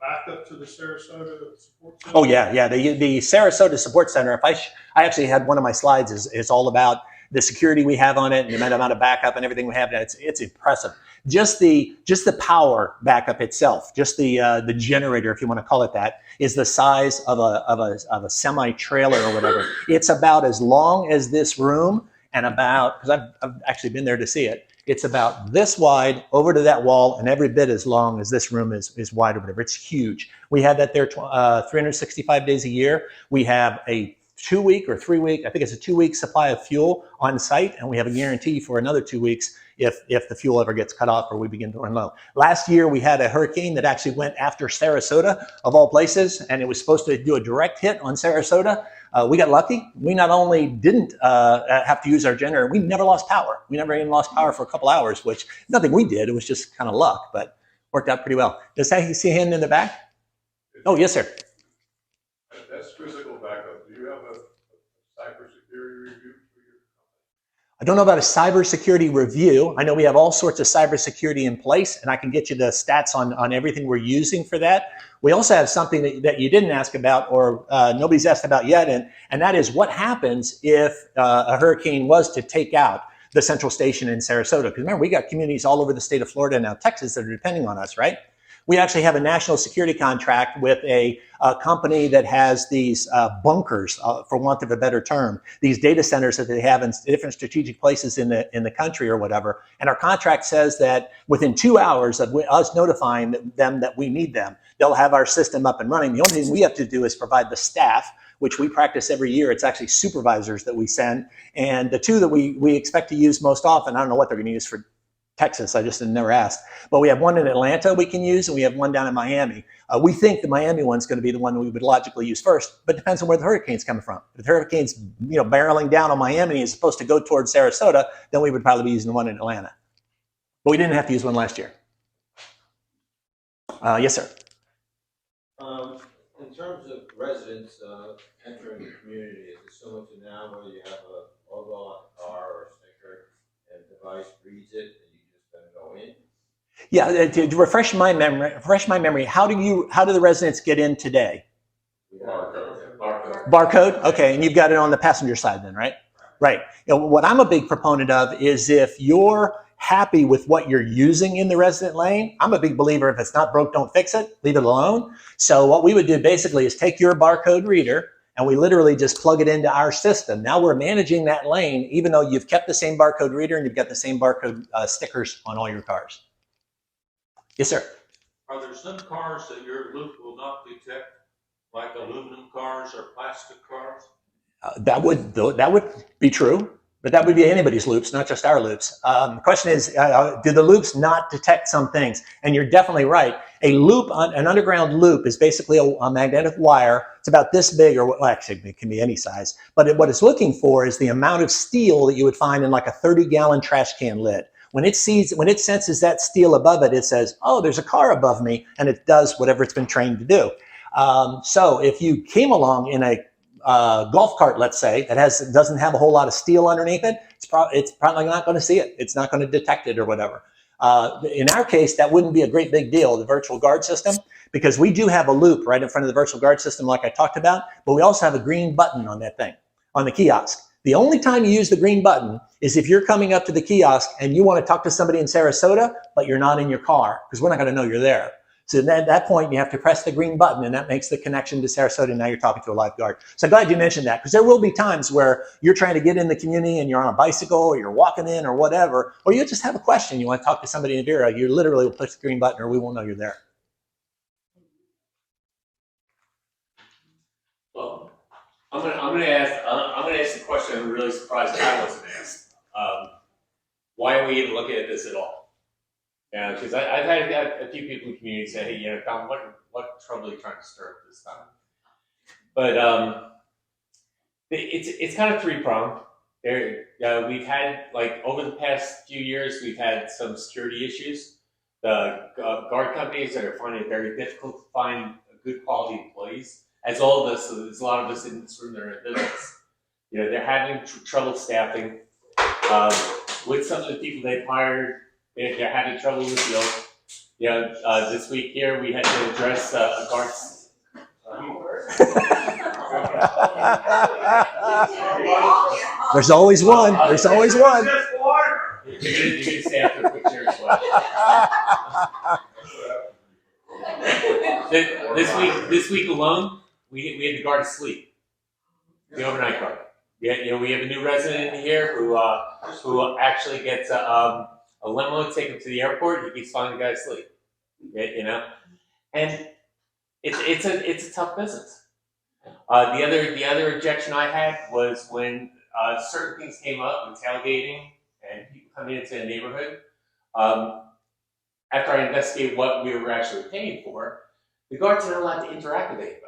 Speaker 13: backup to the Sarasota support center?
Speaker 1: Oh yeah. The Sarasota Support Center. I actually had one of my slides is all about the security we have on it and the amount of backup and everything we have. It's impressive. Just the power backup itself, just the generator, if you want to call it that, is the size of a semi trailer or whatever. It's about as long as this room, and about, because I've actually been there to see it. It's about this wide over to that wall, and every bit as long as this room is wide or whatever. It's huge. We have that there 365 days a year. We have a 2-week or 3-week, I think it's a 2-week supply of fuel on site, and we have a guarantee for another 2 weeks if the fuel ever gets cut off or we begin to run low. Last year, we had a hurricane that actually went after Sarasota, of all places, and it was supposed to do a direct hit on Sarasota. We got lucky. We not only didn't have to use our generator, we never lost power. We never even lost power for a couple hours, which nothing we did. It was just kind of luck, but worked out pretty well. Does that, you see a hand in the back? Oh, yes, sir.
Speaker 11: That's physical backup. Do you have a cybersecurity review for your company?
Speaker 1: I don't know about a cybersecurity review. I know we have all sorts of cybersecurity in place, and I can get you the stats on everything we're using for that. We also have something that you didn't ask about, or nobody's asked about yet, and that is what happens if a hurricane was to take out the central station in Sarasota. Because remember, we got communities all over the state of Florida and now Texas that are depending on us, right? We actually have a national security contract with a company that has these bunkers, for want of a better term, these data centers that they have in different strategic places in the country or whatever. And our contract says that within 2 hours of us notifying them that we need them, they'll have our system up and running. The only thing we have to do is provide the staff, which we practice every year. It's actually supervisors that we send. And the two that we expect to use most often, I don't know what they're going to use for Texas, I just never asked. But we have one in Atlanta we can use, and we have one down in Miami. We think the Miami one's going to be the one that we would logically use first, but it depends on where the hurricane's coming from. If the hurricane's barreling down on Miami and is supposed to go towards Sarasota, then we would probably be using the one in Atlanta. But we didn't have to use one last year. Yes, sir.
Speaker 14: In terms of residents entering the community, is it similar to now where you have a logo on the car or a sticker and the device reads it? Go in?
Speaker 1: Yeah, to refresh my memory, how do the residents get in today? Barcode. Okay, and you've got it on the passenger side then, right? Right. What I'm a big proponent of is if your happy with what you're using in the resident lane, I'm a big believer if it's not broke, don't fix it, leave it alone. So what we would do basically is take your barcode reader and we literally just plug it into our system. Now we're managing that lane, even though you've kept the same barcode reader and you've got the same barcode stickers on all your cars. Yes, sir.
Speaker 15: Are there some cars that your loop will not detect, like aluminum cars or plastic cars?
Speaker 1: That would be true, but that would be anybody's loops, not just our loops. The question is, do the loops not detect some things? And you're definitely right. A loop, an underground loop, is basically a magnetic wire. It's about this big, or well, actually, it can be any size. But what it's looking for is the amount of steel that you would find in like a 30-gallon trash can lid. When it senses that steel above it, it says, "Oh, there's a car above me," and it does whatever it's been trained to do. So if you came along in a golf cart, let's say, that doesn't have a whole lot of steel underneath it, it's probably not going to see it. It's not going to detect it or whatever. In our case, that wouldn't be a great big deal, the virtual guard system, because we do have a loop right in front of the virtual guard system like I talked about, but we also have a green button on that thing, on the kiosk. The only time you use the green button is if you're coming up to the kiosk and you want to talk to somebody in Sarasota, but you're not in your car, because we're not going to know you're there. So at that point, you have to press the green button, and that makes the connection to Sarasota, and now you're talking to a live guard. So I'm glad you mentioned that, because there will be times where you're trying to get in the community and you're on a bicycle or you're walking in or whatever, or you just have a question, you want to talk to somebody in Vera, you literally will push the green button or we won't know you're there.
Speaker 4: Well, I'm gonna ask the question I'm really surprised I wasn't asked. Why are we even looking at this at all? Yeah, because I've had a few people in the community say, "Hey, you know, Tom, what trouble are you trying to stir up this time?" But it's kind of three-pronged. We've had, like, over the past few years, we've had some security issues. The guard companies that are finding it very difficult to find good quality employees. As all of us, so there's a lot of us in this room that are in business. You know, they're having trouble staffing. With some of the people they've hired, they're having trouble with deals. You know, this week here we had to address a guard.
Speaker 1: There's always one. There's always one.
Speaker 4: You're gonna stay after a quick chair as well. This week alone, we had the guard asleep. The overnight guard. We have a new resident in here who actually gets a limo to take him to the airport. He keeps finding the guy asleep. You know, and it's a tough business. The other objection I had was when certain things came up with tailgating and people coming into the neighborhood. After I investigated what we were actually paying for, the guard's not allowed to interact with anybody.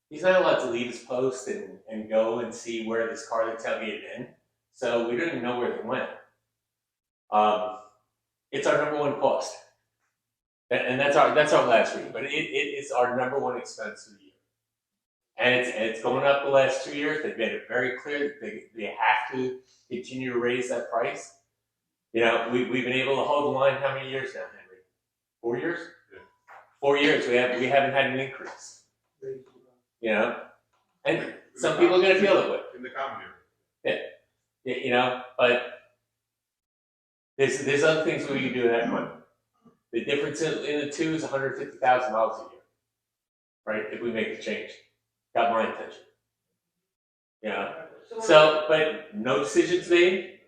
Speaker 4: He's not allowed to leave his post and go and see where this car that tailgated in. So we don't even know where they went. It's our number one cost. And that's our last read, but it is our number one expense of the year. And it's going up the last 2 years. They've made it very clear that they have to continue to raise that price. You know, we've been able to hold the line how many years now, Henry? 4 years? Yeah. 4 years. We haven't had an increase. You know, and some people are going to feel it with.
Speaker 11: In the common area.
Speaker 4: Yeah. You know, but there's other things we can do with that money. The difference in the two is 150,000 miles a year, right? If we make a change, got my attention. Yeah. So, but no decisions made,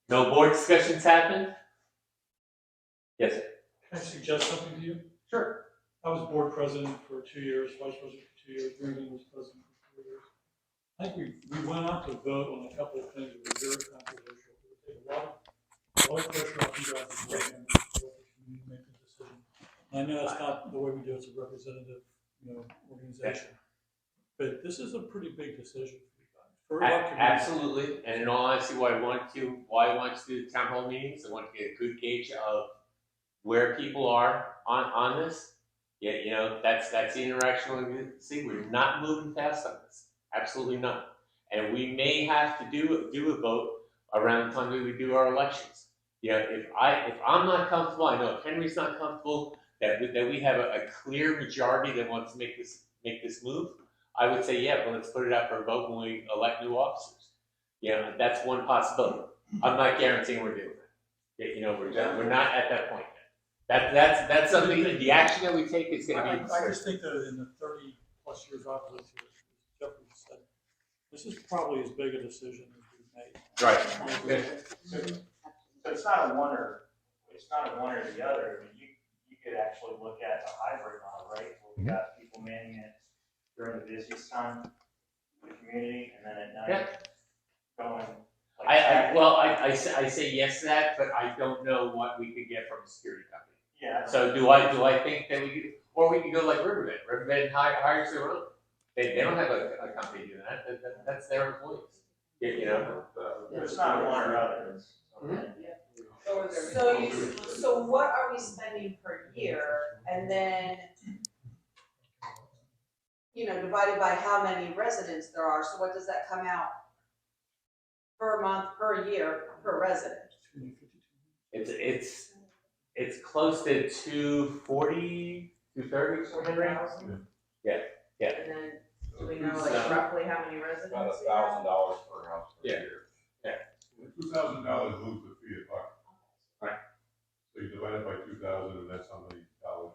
Speaker 4: no board discussions happened. Yes, sir.
Speaker 13: Can I suggest something to you?
Speaker 4: Sure.
Speaker 13: I was board president for 2 years, vice president for 2 years, Brandon was president for 4 years. I think we went out to vote on a couple of things that were very controversial. It would take a lot of pressure off you guys as board members to make a decision. And I know that's not the way we do it as a representative, organization. But this is a pretty big decision for you guys.
Speaker 4: Absolutely, and in all honesty, why I wanted to do the town hall meetings, I want to get a good gauge of where people are on this. Yeah, you know, that's the interaction we see. We're not moving fast on this. Absolutely not. And we may have to do a vote around the time that we do our elections. You know, if I'm not comfortable, I know if Henry's not comfortable, that we have a clear majority that wants to make this move, I would say, yeah, well, let's put it out for a vote when we elect new officers. You know, that's one possibility. I'm not guaranteeing we're doing that. You know, we're not at that point yet. That's something, the action that we take is gonna be.
Speaker 13: I just think that in the 30+ years I've lived here, as Jeffrey said, this is probably as big a decision as we've made.
Speaker 4: Right.
Speaker 16: So it's not a one or the other. I mean, you could actually look at a hybrid model, right? Where we got people manning it during the busiest time of the community, and then at night going. Like
Speaker 4: I say yes to that, but I don't know what we could get from a security company.
Speaker 16: Yeah.
Speaker 4: So do I think that we could, or we could go like Riverbend. Riverbend hires their own. They don't have a company doing that. That's their employees. You know.
Speaker 16: It's not a one or other.
Speaker 9: So what are we spending per year, and then, you know, divided by how many residents there are, so what does that come out per month, per year, per resident?
Speaker 4: It's close to 240, 230, 400. Yeah.
Speaker 9: And then, do we know like roughly how many residents?
Speaker 12: About $1,000 per house per year.
Speaker 11: $2,000 moves the fee of buck.
Speaker 4: Right.
Speaker 11: So you divide it by 2,000, and that's how many dollars.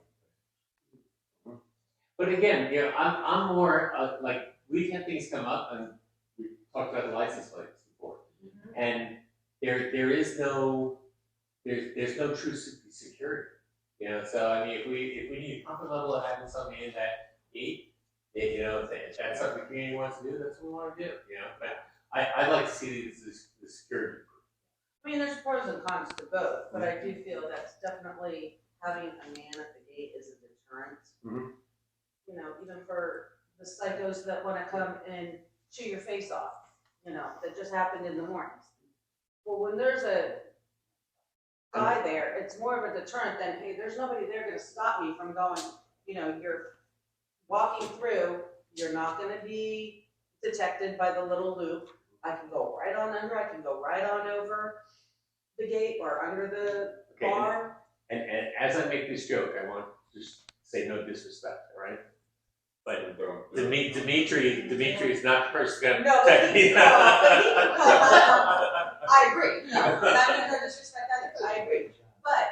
Speaker 4: But again, you know, I'm more like, we've had things come up, and we talked about the license plates before, and there's no true security, you know. So I mean, if we need comfort level of having something in that gate, you know, if that's something the community wants to do, that's what we want to do, you know. But I'd like to see the security.
Speaker 9: I mean, there's pros and cons to both, but I do feel that's definitely having a man at the gate is a deterrent.
Speaker 4: Mm-hmm.
Speaker 9: You know, even for the psychos that want to come and chew your face off, you know, that just happened in the mornings. Well, when there's a guy there, it's more of a deterrent than, hey, there's nobody there going to stop me from going, you know, you're walking through, you're not going to be detected by the little loop. I can go right on under, I can go right on over the gate or under the bar.
Speaker 4: And as I make this joke, I want to just say no disrespect, all right? But Dimitri is not the person going to protect me.
Speaker 9: I agree. No, and I mean no disrespect either. I agree. But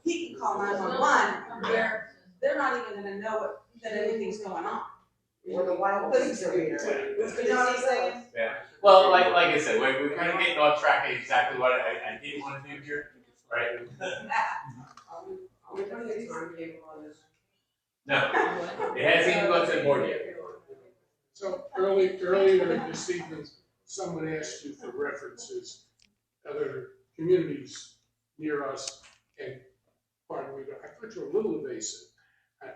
Speaker 9: he can call 911 where they're not even going to know that anything's going on. Or the wild pigs are here. You know what I'm saying?
Speaker 4: Yeah. Well, like I said, we're kind of getting off track of exactly what I didn't want to do here, right? No, it hasn't even gone to the board yet.
Speaker 17: So earlier this evening, someone asked you for references, other communities near us, and pardon me, but I thought you were a little evasive.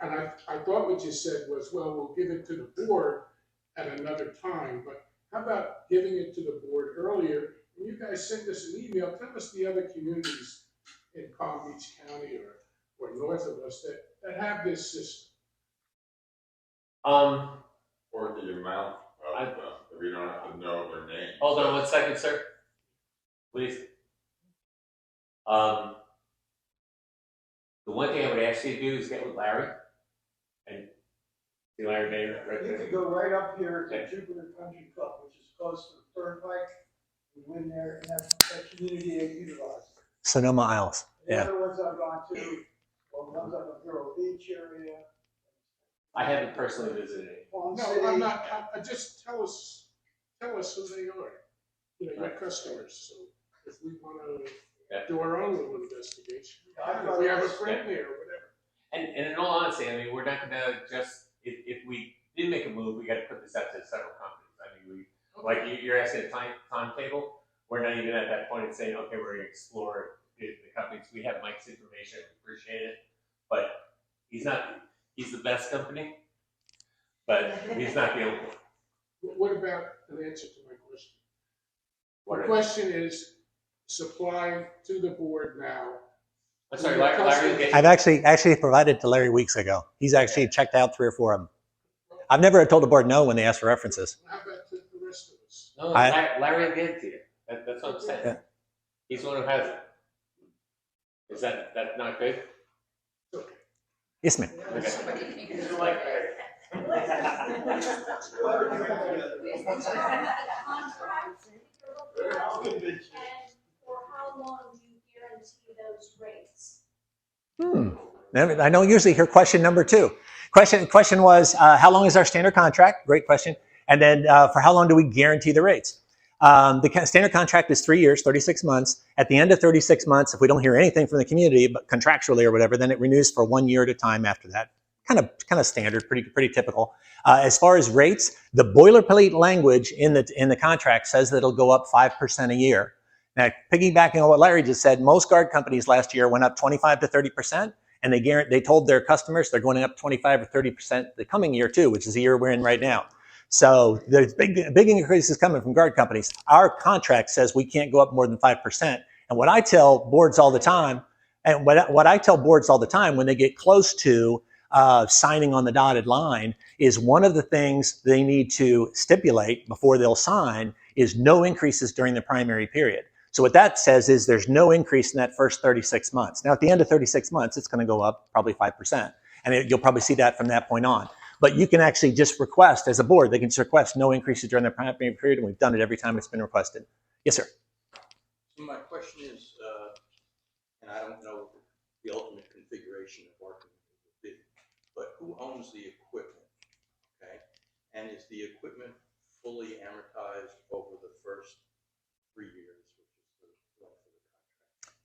Speaker 17: And I thought what you said was, well, we'll give it to the board at another time, but how about giving it to the board earlier? When you guys send us an email, tell us the other communities in Palm Beach County or north of us that have this system.
Speaker 12: Or the amount of, we don't have to know their name.
Speaker 4: Hold on 1 second, sir. Please. The one thing I would ask you to do is get with Larry. And see Larry Bader right
Speaker 10: You
Speaker 4: there.
Speaker 10: could go right up here to Jupiter Country Club, which is close to the Turnpike. We went there and have that community they utilize.
Speaker 1: Sonoma Isles.
Speaker 10: The
Speaker 1: Yeah.
Speaker 10: other ones I've gone to, well, ones up in Vero Beach area.
Speaker 4: I haven't personally visited it.
Speaker 10: Palm
Speaker 17: No,
Speaker 10: City.
Speaker 17: I'm not, just tell us who they are, you know, your customers, so if we wanna do our own little investigation, if we have a friend there or whatever.
Speaker 4: And in all honesty, I mean, we're not gonna just, if we did make a move, we gotta put this out to several companies. I mean, like you're asking a timetable, we're not even at that point of saying, okay, we're gonna explore the companies. We have Mike's information, we appreciate it, but he's the best company, but he's not the only one.
Speaker 17: What about an answer to my question? The question is supply to the board now.
Speaker 4: I'm sorry, Larry.
Speaker 1: I've actually provided to Larry weeks ago. He's actually checked out 3 or 4 of them. I've never told the board no when they ask for references.
Speaker 17: How about the rest of us?
Speaker 4: No, Larry will get it to you. That's what I'm saying.
Speaker 1: Yeah.
Speaker 4: He's the one who has it. Is that not good?
Speaker 1: Yes, ma'am.
Speaker 8: And for how long do you guarantee guarantee those rates?
Speaker 1: I don't usually hear question number 2. Question was, how long is our standard contract? Great question. And then for how long do we guarantee the rates? The standard contract is 3 years, 36 months. At the end of 36 months, if we don't hear anything from the community, but contractually or whatever, then it renews for 1 year at a time after that. Kind of standard, pretty typical. As far as rates, the boilerplate language in the contract says that it'll go up 5% a year. Now, piggybacking on what Larry just said, most guard companies last year went up 25 to 30%, and they told their customers they're going up 25 or 30% the coming year too, which is the year we're in right now. So there's big increases coming from guard companies. Our contract says we can't go up more than 5%. And what I tell boards all the time, when they get close to signing on the dotted line, is one of the things they need to stipulate before they'll sign is no increases during the primary period. So what that says is there's no increase in that first 36 months. Now, at the end of 36 months, it's going to go up probably 5%. And you'll probably see that from that point on. But you can actually just request, as a board, they can just request no increases during the primary period, and we've done it every time it's been requested. Yes, sir.
Speaker 18: So my question is, and I don't know the ultimate configuration of our community, but who owns the equipment, okay? And is the equipment fully amortized over the first 3 years?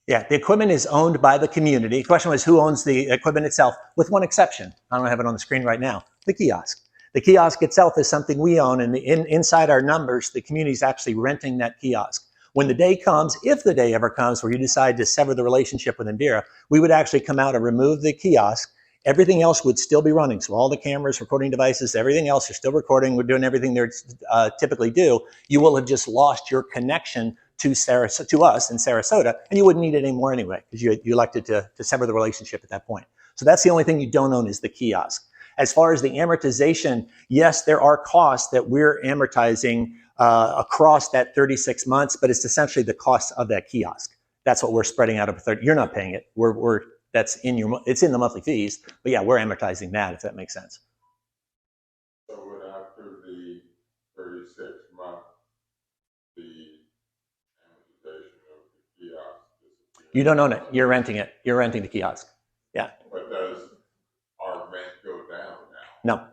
Speaker 1: Yeah, the equipment is owned by the community. The question was who owns the equipment itself, with one exception. I don't have it on the screen right now. The kiosk. The kiosk itself is something we own, and inside our numbers, the community is actually renting that kiosk. When the day comes, if the day ever comes, where you decide to sever the relationship with Indira, we would actually come out and remove the kiosk. Everything else would still be running. So all the cameras, recording devices, everything else are still recording. We're doing everything they typically do. You will have just lost your connection to us in Sarasota, and you wouldn't need it anymore anyway, because you elected to sever the relationship at that point. So that's the only thing you don't own is the kiosk. As far as the amortization, yes, there are costs that we're amortizing across that 36 months, but it's essentially the cost of that kiosk. That's what we're spreading out over 30. You're not paying it. It's in the monthly fees, but yeah, we're amortizing that, if that makes sense.
Speaker 12: So would after the 36 month, the amortization of the kiosk disappear?
Speaker 1: You don't own it. You're renting it. You're renting the kiosk. Yeah.
Speaker 12: But does our rent go down now?
Speaker 1: No.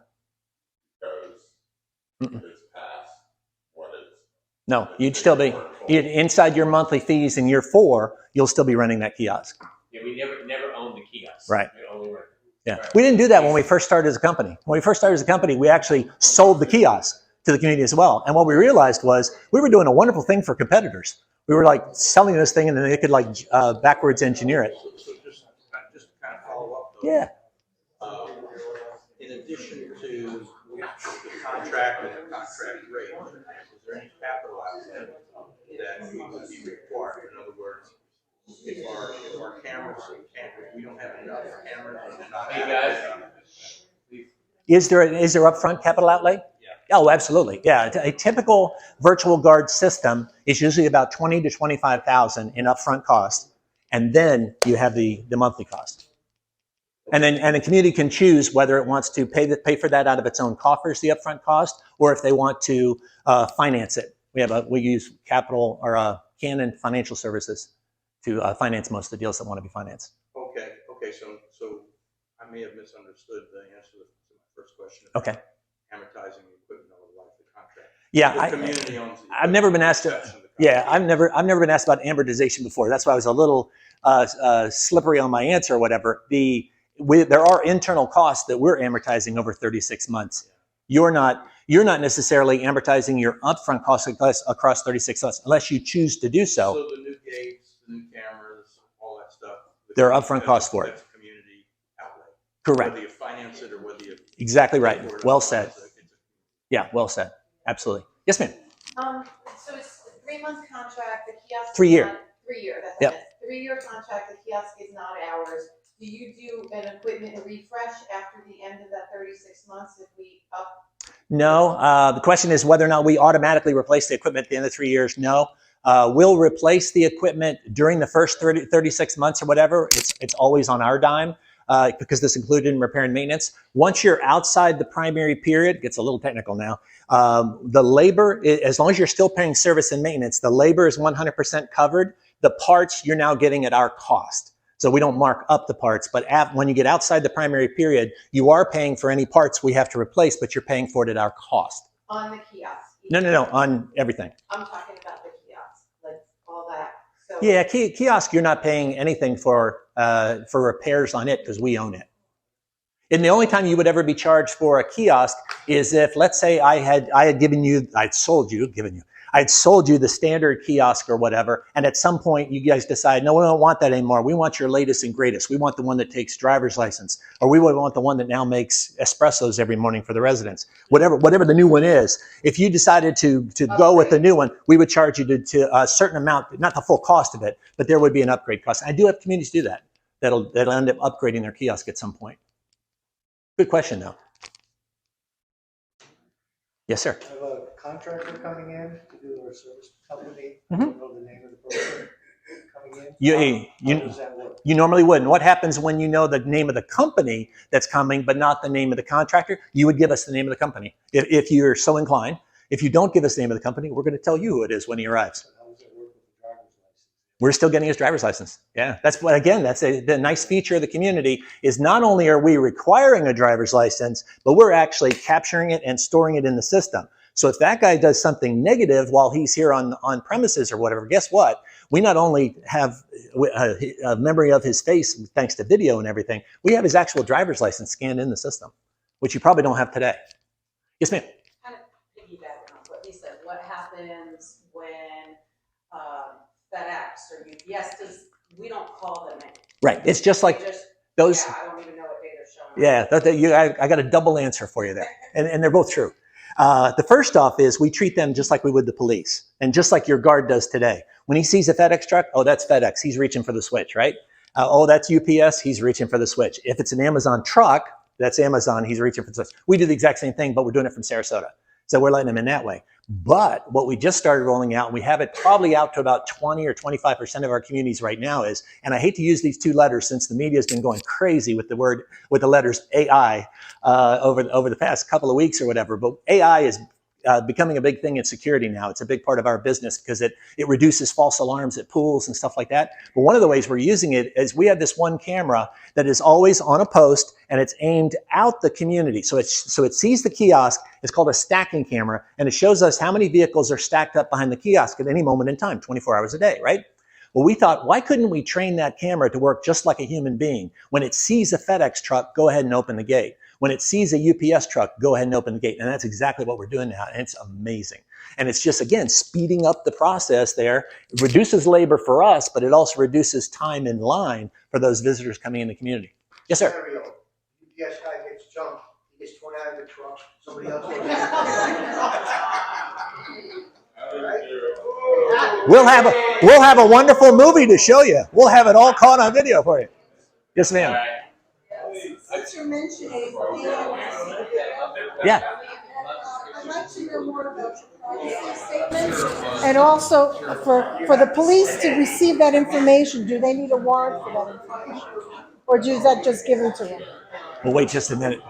Speaker 12: Because it's past what it's.
Speaker 1: No, you'd still be inside your monthly fees in year 4. You'll still be renting that kiosk.
Speaker 4: Yeah, we never owned the kiosk.
Speaker 1: Right.
Speaker 4: We only rented.
Speaker 1: Yeah, we didn't do that when we first started as a company. When we first started as a company, we actually sold the kiosk to the community as well. And what we realized was we were doing a wonderful thing for competitors. We were like selling this thing, and then they could like backwards engineer it.
Speaker 18: So just to kind of follow up though.
Speaker 1: Yeah.
Speaker 18: In addition to the contract and the contract rate, is there any capital outlay that would be required? In other words, if our cameras, we don't have enough cameras, and they're not.
Speaker 4: Hey guys.
Speaker 1: Is there upfront capital outlay? Yeah. Oh, absolutely. Yeah. A typical virtual guard system is usually about $20,000 to $25,000 in upfront cost, and then you have the monthly cost. And the community can choose whether it wants to pay for that out of its own coffers, the upfront cost, or if they want to finance it. We use Capital or Canon Financial Services to finance most of the deals that want to be financed.
Speaker 18: Okay. So I may have misunderstood the answer to my first question.
Speaker 1: Okay.
Speaker 18: Amortizing the equipment over the life of the contract.
Speaker 1: Yeah,
Speaker 18: the community owns the
Speaker 1: I've never been asked to. Yeah, I've never been asked about amortization before. That's why I was a little slippery on my answer or whatever. There are internal costs that we're amortizing over 36 months. You're not necessarily amortizing your upfront costs across 36 months unless you choose to do so.
Speaker 18: So the new gates, the new cameras, all that stuff.
Speaker 1: There are upfront costs for it.
Speaker 18: That's community outlay.
Speaker 1: Correct.
Speaker 18: Whether you finance it or whether you.
Speaker 1: Exactly right. Well said. Yeah, well said. Absolutely. Yes, ma'am.
Speaker 9: So it's a 3-month contract, the kiosk.
Speaker 1: 3 year.
Speaker 9: 3 year, that's
Speaker 1: Yep.
Speaker 9: it. 3-year contract, the kiosk is not ours. Do you do an equipment refresh after the end of that 36 months if we up?
Speaker 1: No. The question is whether or not we automatically replace the equipment at the end of 3 years. No. We'll replace the equipment during the first 36 months or whatever. It's always on our dime because this included in repair and maintenance. Once you're outside the primary period, it gets a little technical now. The labor, as long as you're still paying service and maintenance, the labor is 100% covered. The parts you're now getting at our cost. So we don't mark up the parts, but when you get outside the primary period, you are paying for any parts we have to replace, but you're paying for it at our cost.
Speaker 9: On the kiosk.
Speaker 1: No, on everything.
Speaker 9: I'm talking about the kiosk, like all that. So
Speaker 1: Yeah, kiosk, you're not paying anything for repairs on it because we own it. And the only time you would ever be charged for a kiosk is if, let's say, I had sold you the standard kiosk or whatever, and at some point you guys decide, no, we don't want that anymore. We want your latest and greatest. We want the one that takes driver's license, or we would want the one that now makes espressos every morning for the residents. Whatever the new one is. If you decided to go with the new one, we would charge you to a certain amount, not the full cost of it, but there would be an upgrade cost. I do have communities do that. That'll end up upgrading their kiosk at some point. Good question, though. Yes, sir.
Speaker 10: I have a contractor coming in to do our service company.
Speaker 1: Mhm.
Speaker 10: I don't know the name of the person coming in.
Speaker 1: You
Speaker 10: How does that work?
Speaker 1: you normally wouldn't. What happens when you know the name of the company that's coming, but not the name of the contractor? You would give us the name of the company if you're so inclined. If you don't give us the name of the company, we're going to tell you who it is when he arrives.
Speaker 10: How does that work with the driver's license?
Speaker 1: We're still getting his driver's license. Yeah, that's the nice feature of the community is not only are we requiring a driver's license, but we're actually capturing it and storing it in the system. So if that guy does something negative while he's here on premises or whatever, guess what? We not only have a memory of his face thanks to video and everything, we have his actual driver's license scanned in the system, which you probably don't have today. Yes, ma'am.
Speaker 19: Kind of piggybacking on what he said, what happens when FedEx or UPS, because we don't call them in.
Speaker 1: Right. It's just like those.
Speaker 19: Yeah, I don't even know what day they're showing.
Speaker 1: Yeah, I got a double answer for you there, and they're both true. The first off is we treat them just like we would the police, and just like your guard does today. When he sees a FedEx truck, oh, that's FedEx. He's reaching for the switch, right? Oh, that's UPS. He's reaching for the switch. If it's an Amazon truck, that's Amazon. He's reaching for the switch. We do the exact same thing, but we're doing it from Sarasota. So we're letting them in that way. But what we just started rolling out, and we have it probably out to about 20 or 25% of our communities right now is, and I hate to use these two letters since the media has been going crazy with the letters AI over the past couple of weeks or whatever, but AI is becoming a big thing in security now. It's a big part of our business because it reduces false alarms at pools and stuff like that. But one of the ways we're using it is we have this one camera that is always on a post and it's aimed out the community. So it sees the kiosk. It's called a stacking camera, and it shows us how many vehicles are stacked up behind the kiosk at any moment in time, 24 hours a day, right? Well, we thought, why couldn't we train that camera to work just like a human being? When it sees a FedEx truck, go ahead and open the gate. When it sees a UPS truck, go ahead and open the gate. And that's exactly what we're doing now. And it's amazing. And it's just, again, speeding up the process there. It reduces labor for us, but it also reduces time in line for those visitors coming in the community. Yes, sir.
Speaker 10: Scenario, UPS guy gets jumped, he gets torn out of the truck, somebody else.
Speaker 1: We'll have a wonderful movie to show you. We'll have it all caught on video for you. Yes, ma'am.
Speaker 20: Since you're mentioning
Speaker 1: Yeah.
Speaker 20: I'd like to know more about your privacy statements.
Speaker 7: And also, for the police to receive that information, do they need a warrant for that information? Or is that just given to them?
Speaker 1: Well, wait just a minute.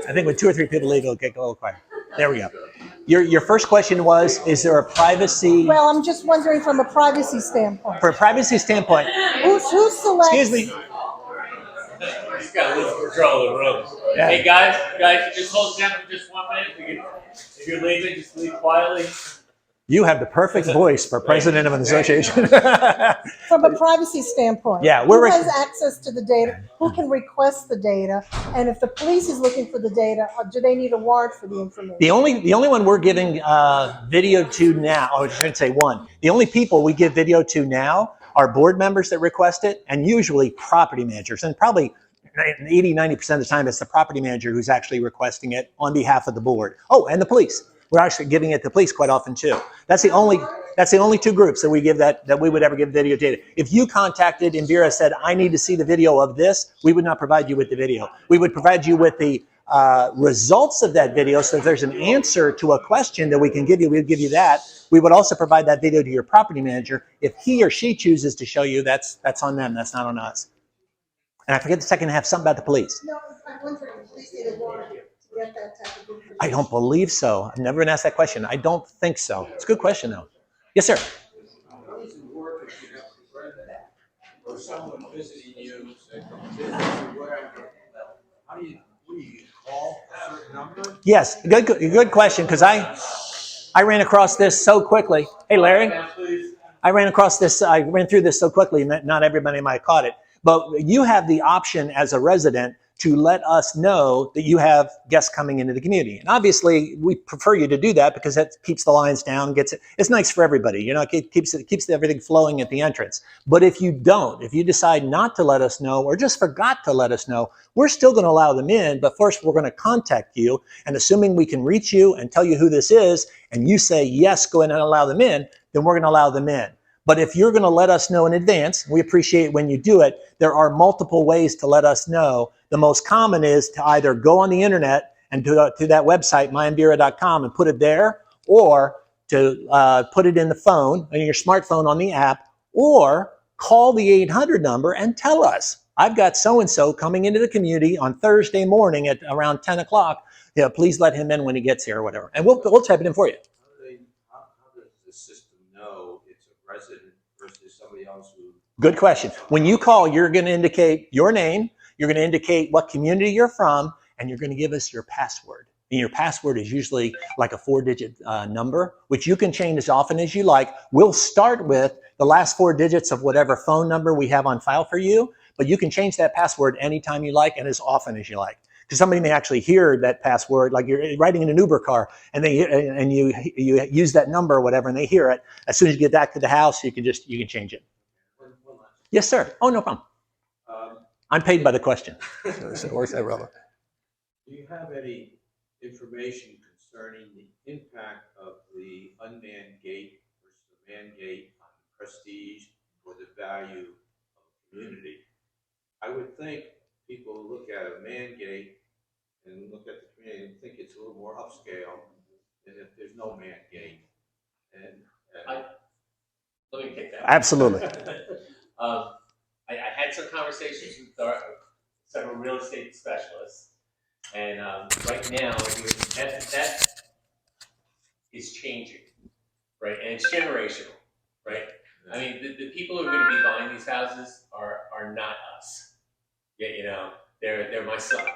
Speaker 1: I think when 2 or 3 people leave, it'll get a little quiet. There we go. Your first question was, is there a privacy?
Speaker 7: Well, I'm just wondering from a privacy standpoint.
Speaker 1: For a privacy standpoint.
Speaker 7: Who selects?
Speaker 1: Excuse me.
Speaker 4: He's got to lose control of the room.
Speaker 1: Yeah.
Speaker 4: Hey guys, just hold it down for just 1 minute. If you're leaving, just leave quietly.
Speaker 1: You have the perfect voice for president of an association.
Speaker 7: From a privacy standpoint.
Speaker 1: Yeah,
Speaker 7: who has access to the data? Who can request the data? And if the police is looking for the data, do they need a warrant for the information?
Speaker 1: The only one we're giving video to now, I shouldn't say one. The only people we give video to now are board members that request it, and usually property managers. And probably 80-90% of the time, it's the property manager who's actually requesting it on behalf of the board. Oh, and the police. We're actually giving it to the police quite often too. That's the only two groups that we give that we would ever give video data. If you contacted Indira and said, I need to see the video of this, we would not provide you with the video. We would provide you with the results of that video. So if there's an answer to a question that we can give you, we'd give you that. We would also provide that video to your property manager. If he or she chooses to show you, that's on them. That's not on us. And I forget the second half, something about the police.
Speaker 20: No, I'm wondering, the police need a warrant to get that type of information.
Speaker 1: I don't believe so. I've never been asked that question. I don't think so. It's a good question, though. Yes, sir.
Speaker 18: How does it work if you have
Speaker 14: for someone visiting you, say, come visit you, whatever, how do you, what do you call a certain number?
Speaker 1: Yes, good question, because I ran across this so quickly. Hey, Larry. I ran through this so quickly that not everybody might have caught it. But you have the option as a resident to let us know that you have guests coming into the community. And obviously, we prefer you to do that because that keeps the lines down, it's nice for everybody. You know, it keeps everything flowing at the entrance. But if you don't, if you decide not to let us know or just forgot to let us know, we're still going to allow them in. But first, we're going to contact you. And assuming we can reach you and tell you who this is, and you say, yes, go ahead and allow them in, then we're going to allow them in. But if you're going to let us know in advance, we appreciate when you do it, there are multiple ways to let us know. The most common is to either go on the internet and to that website, myandera.com, and put it there, or to put it in the phone, on your smartphone on the app, or call the 800 number and tell us, I've got so-and-so coming into the community on Thursday morning at around 10 o'clock. Yeah, please let him in when he gets here or whatever. And we'll type it in for you.
Speaker 14: How does the system know it's a resident versus somebody else who?
Speaker 1: Good question. When you call, you're going to indicate your name, you're going to indicate what community you're from, and you're going to give us your password. And your password is usually like a 4-digit number, which you can change as often as you like. We'll start with the last 4 digits of whatever phone number we have on file for you, but you can change that password anytime you like and as often as you like. Because somebody may actually hear that password, like you're riding in an Uber car, and you use that number or whatever, and they hear it. As soon as you get back to the house, you can change it. Yes, sir. Oh, no problem. I'm paid by the question. So it works out well.
Speaker 14: Do you have any information concerning the impact of the unmanned gate versus the manned gate on the prestige or the value of the community? I would think people look at a manned gate and look at the community and think it's a little more upscale than if there's no manned gate.
Speaker 4: Let me take that.
Speaker 1: Absolutely.
Speaker 4: I had some conversations with several real estate specialists, and right now that is changing, right? And it's generational, right? I mean, the people who are going to be buying these houses are not us. Yeah, you know, they're my son.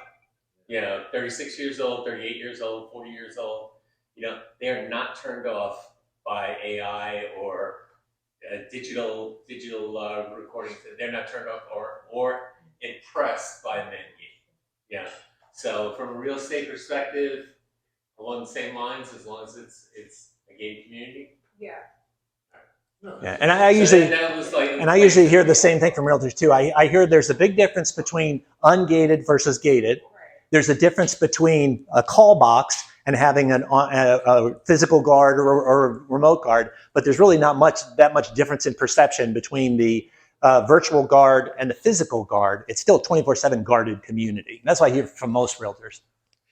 Speaker 4: You know, 36 years old, 38 years old, 40 years old. You know, they're not turned off by AI or digital recordings. They're not turned off or impressed by men gate. Yeah. So from a real estate perspective, along the same lines, as long as it's a gated community.
Speaker 9: Yeah.
Speaker 1: Yeah, and I usually hear the same thing from realtors too. I hear there's a big difference between ungated versus gated. There's a difference between a call box and having a physical guard or a remote guard, but there's really not that much difference in perception between the virtual guard and the physical guard. It's still a 24/7 guarded community. That's what I hear from most realtors.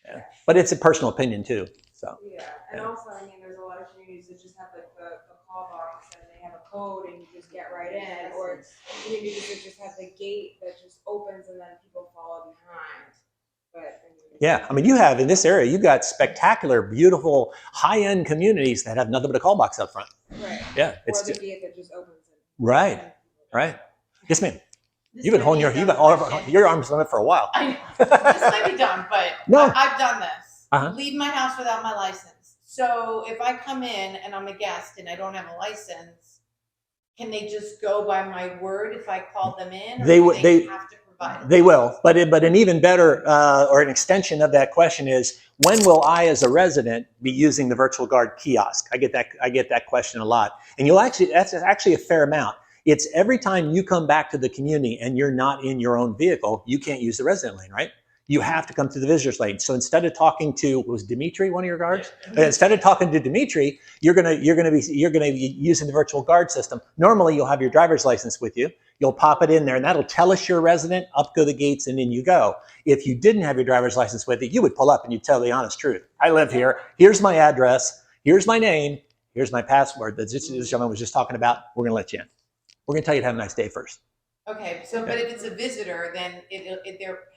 Speaker 1: Yeah. But it's a personal opinion too. So.
Speaker 21: Yeah, and also, I mean, there's a lot of communities that just have like the call box and they have a code and you just get right in, or communities that just have the gate that just opens and then people follow behind. But
Speaker 1: yeah, I mean, you have in this area, you've got spectacular, beautiful, high-end communities that have nothing but a call box up front.
Speaker 21: Right.
Speaker 1: Yeah,
Speaker 21: or the gate that just opens.
Speaker 1: Right. Yes, ma'am. You've been holding your arms on it for a while.
Speaker 9: I know. This might be dumb, but
Speaker 1: no.
Speaker 9: I've done this. Leave my house without my license. So if I come in and I'm a guest and I don't have a license, can they just go by my word if I call them in? Or they have to provide it?
Speaker 1: They will, but an even better or an extension of that question is, when will I, as a resident, be using the virtual guard kiosk? I get that question a lot, and that's actually a fair amount. It's every time you come back to the community and you're not in your own vehicle, you can't use the resident lane, right? You have to come to the visitors lane. So instead of talking to, was Dimitri one of your guards? Yeah. Instead of talking to Dimitri, you're gonna be using the virtual guard system. Normally, you'll have your driver's license with you. You'll pop it in there, and that'll tell us you're a resident. Up go the gates, and in you go. If you didn't have your driver's license with you, you would pull up and you'd tell the honest truth. I live here. Here's my address. Here's my name. Here's my password. That this gentleman was just talking about. We're gonna let you in. We're gonna tell you to have a nice day first.
Speaker 9: Okay, so but if it's a visitor, then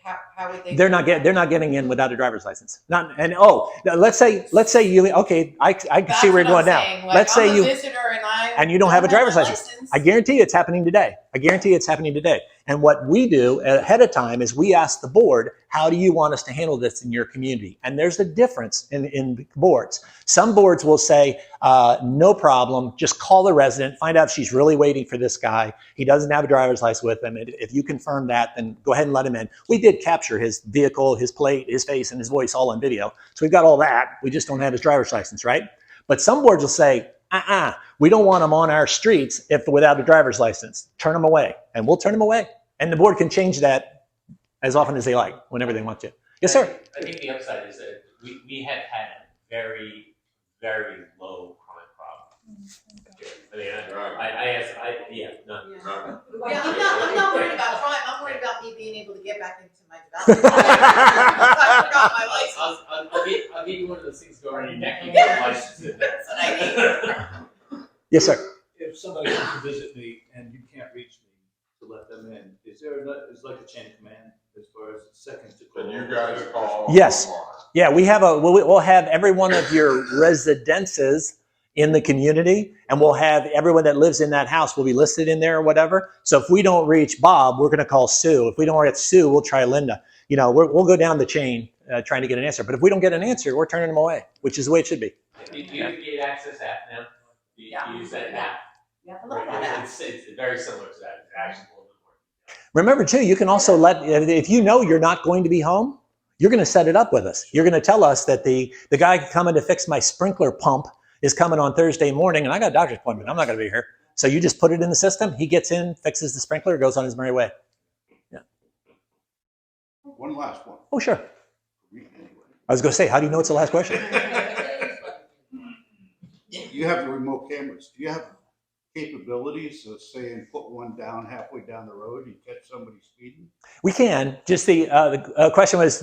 Speaker 9: how would they?
Speaker 1: They're not getting in without a driver's license. Let's say you. Okay, I see where you're going now.
Speaker 9: Like, let's say I'm a visitor and
Speaker 1: and you don't have a driver's license. I guarantee it's happening today. I guarantee it's happening today. And what we do ahead of time is we ask the board, how do you want us to handle this in your community? And there's a difference in boards. Some boards will say, no problem, just call the resident, find out if she's really waiting for this guy. He doesn't have a driver's license with him. If you confirm that, then go ahead and let him in. We did capture his vehicle, his plate, his face, and his voice all on video. So we've got all that. We just don't have his driver's license, right? But some boards will say, we don't want him on our streets without a driver's license. Turn him away, and we'll turn him away. And the board can change that as often as they like, whenever they want to. Yes, sir.
Speaker 4: I think the upside is that we have had a very, very low crime problem. I mean,
Speaker 9: I'm not worried about crime. I'm worried about me being able to get back into my development. I forgot my license.
Speaker 4: I'll get you one of those things going on your neck. You get a license.
Speaker 9: That's what I need.
Speaker 1: Yes, sir.
Speaker 2: If somebody comes to visit me and you can't reach me to let them in, is like a chain of command as far as second to call?
Speaker 12: Can you guys call?
Speaker 1: Yes. Yeah, we'll have every one of your residences in the community, and we'll have everyone that lives in that house will be listed in there or whatever. So if we don't reach Bob, we're going to call Sue. If we don't reach Sue, we'll try Linda. We'll go down the chain trying to get an answer. But if we don't get an answer, we're turning them away, which is the way it should be.
Speaker 4: Do you have the Gate Access app now? Do you use that app?
Speaker 9: Yeah, I love that app.
Speaker 4: It's very similar to that. It's actually a little bit more.
Speaker 1: Remember, too, you can also if you know you're not going to be home, you're going to set it up with us. You're going to tell us that the guy coming to fix my sprinkler pump is coming on Thursday morning, and I got a doctor's appointment. I'm not going to be here. So you just put it in the system. He gets in, fixes the sprinkler, goes on his merry way. Yeah.
Speaker 5: One last one.
Speaker 1: Oh, sure. I was going to say, how do you know it's the last question?
Speaker 5: You have the remote cameras. Do you have capabilities of saying put one down halfway down the road and catch somebody speeding?
Speaker 1: We can. Just the question was,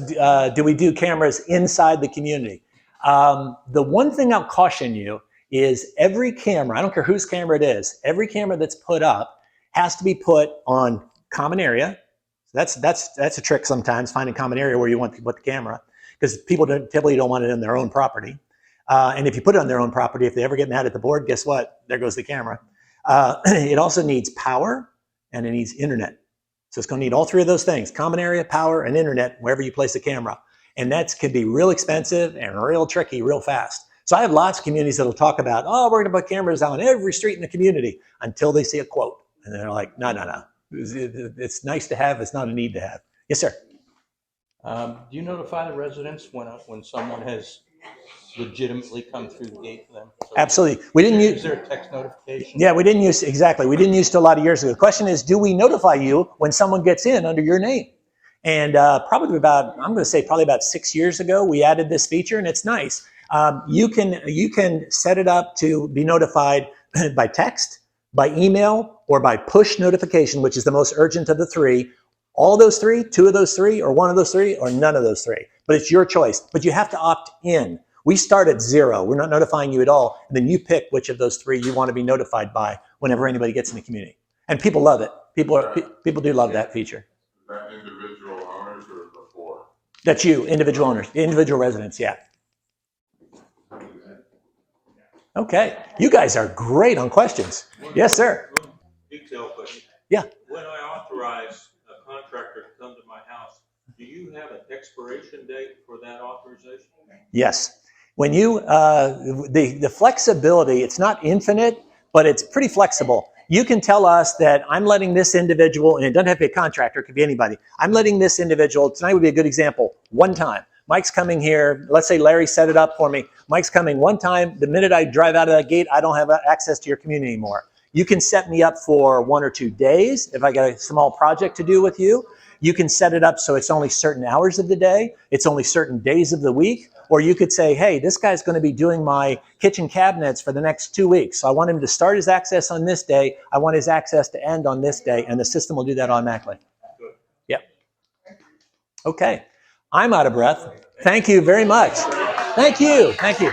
Speaker 1: do we do cameras inside the community? The one thing I'll caution you is every camera, I don't care whose camera it is, every camera that's put up has to be put on common area. That's a trick sometimes, finding common area where you want to put the camera, because people typically don't want it in their own property. And if you put it on their own property, if they ever get mad at the board, guess what? There goes the camera. It also needs power and it needs internet. So it's going to need all three of those things: common area, power, and internet wherever you place the camera. And that can be real expensive and real tricky real fast. So I have lots of communities that'll talk about, oh, we're going to put cameras on every street in the community, until they see a quote. And they're like, no. It's nice to have. It's not a need to have. Yes, sir.
Speaker 2: Do you notify the residents when someone has legitimately come through the gate for them? So
Speaker 1: absolutely. We didn't use.
Speaker 2: Is there a text notification?
Speaker 1: Yeah, we didn't use it a lot of years ago. The question is, do we notify you when someone gets in under your name? And probably about 6 years ago, we added this feature, and it's nice. You can set it up to be notified by text, by email, or by push notification, which is the most urgent of the three. All those three, two of those three, or one of those three, or none of those three. But it's your choice. But you have to opt in. We start at 0. We're not notifying you at all. And then you pick which of those three you want to be notified by whenever anybody gets in the community. And people love it. People do love that feature.
Speaker 12: Is that individual owners or before?
Speaker 1: That's you, individual owners, individual residents, yeah. Okay, you guys are great on questions. Yes, sir.
Speaker 15: Detail question.
Speaker 1: Yeah.
Speaker 15: When I authorize a contractor to come to my house, do you have an expiration date for that authorization?
Speaker 1: Yes. When you, the flexibility, it's not infinite, but it's pretty flexible. You can tell us that I'm letting this individual, and it doesn't have to be a contractor, it could be anybody. I'm letting this individual, tonight would be a good example, one time. Mike's coming here, let's say Larry set it up for me. Mike's coming one time, the minute I drive out of that gate, I don't have access to your community anymore. You can set me up for 1 or 2 days if I got a small project to do with you. You can set it up so it's only certain hours of the day, it's only certain days of the week, or you could say, hey, this guy's going to be doing my kitchen cabinets for the next 2 weeks. So I want him to start his access on this day. I want his access to end on this day, and the system will do that automatically. Yep. Okay. I'm out of breath. Thank you very much. Thank you. Thank you.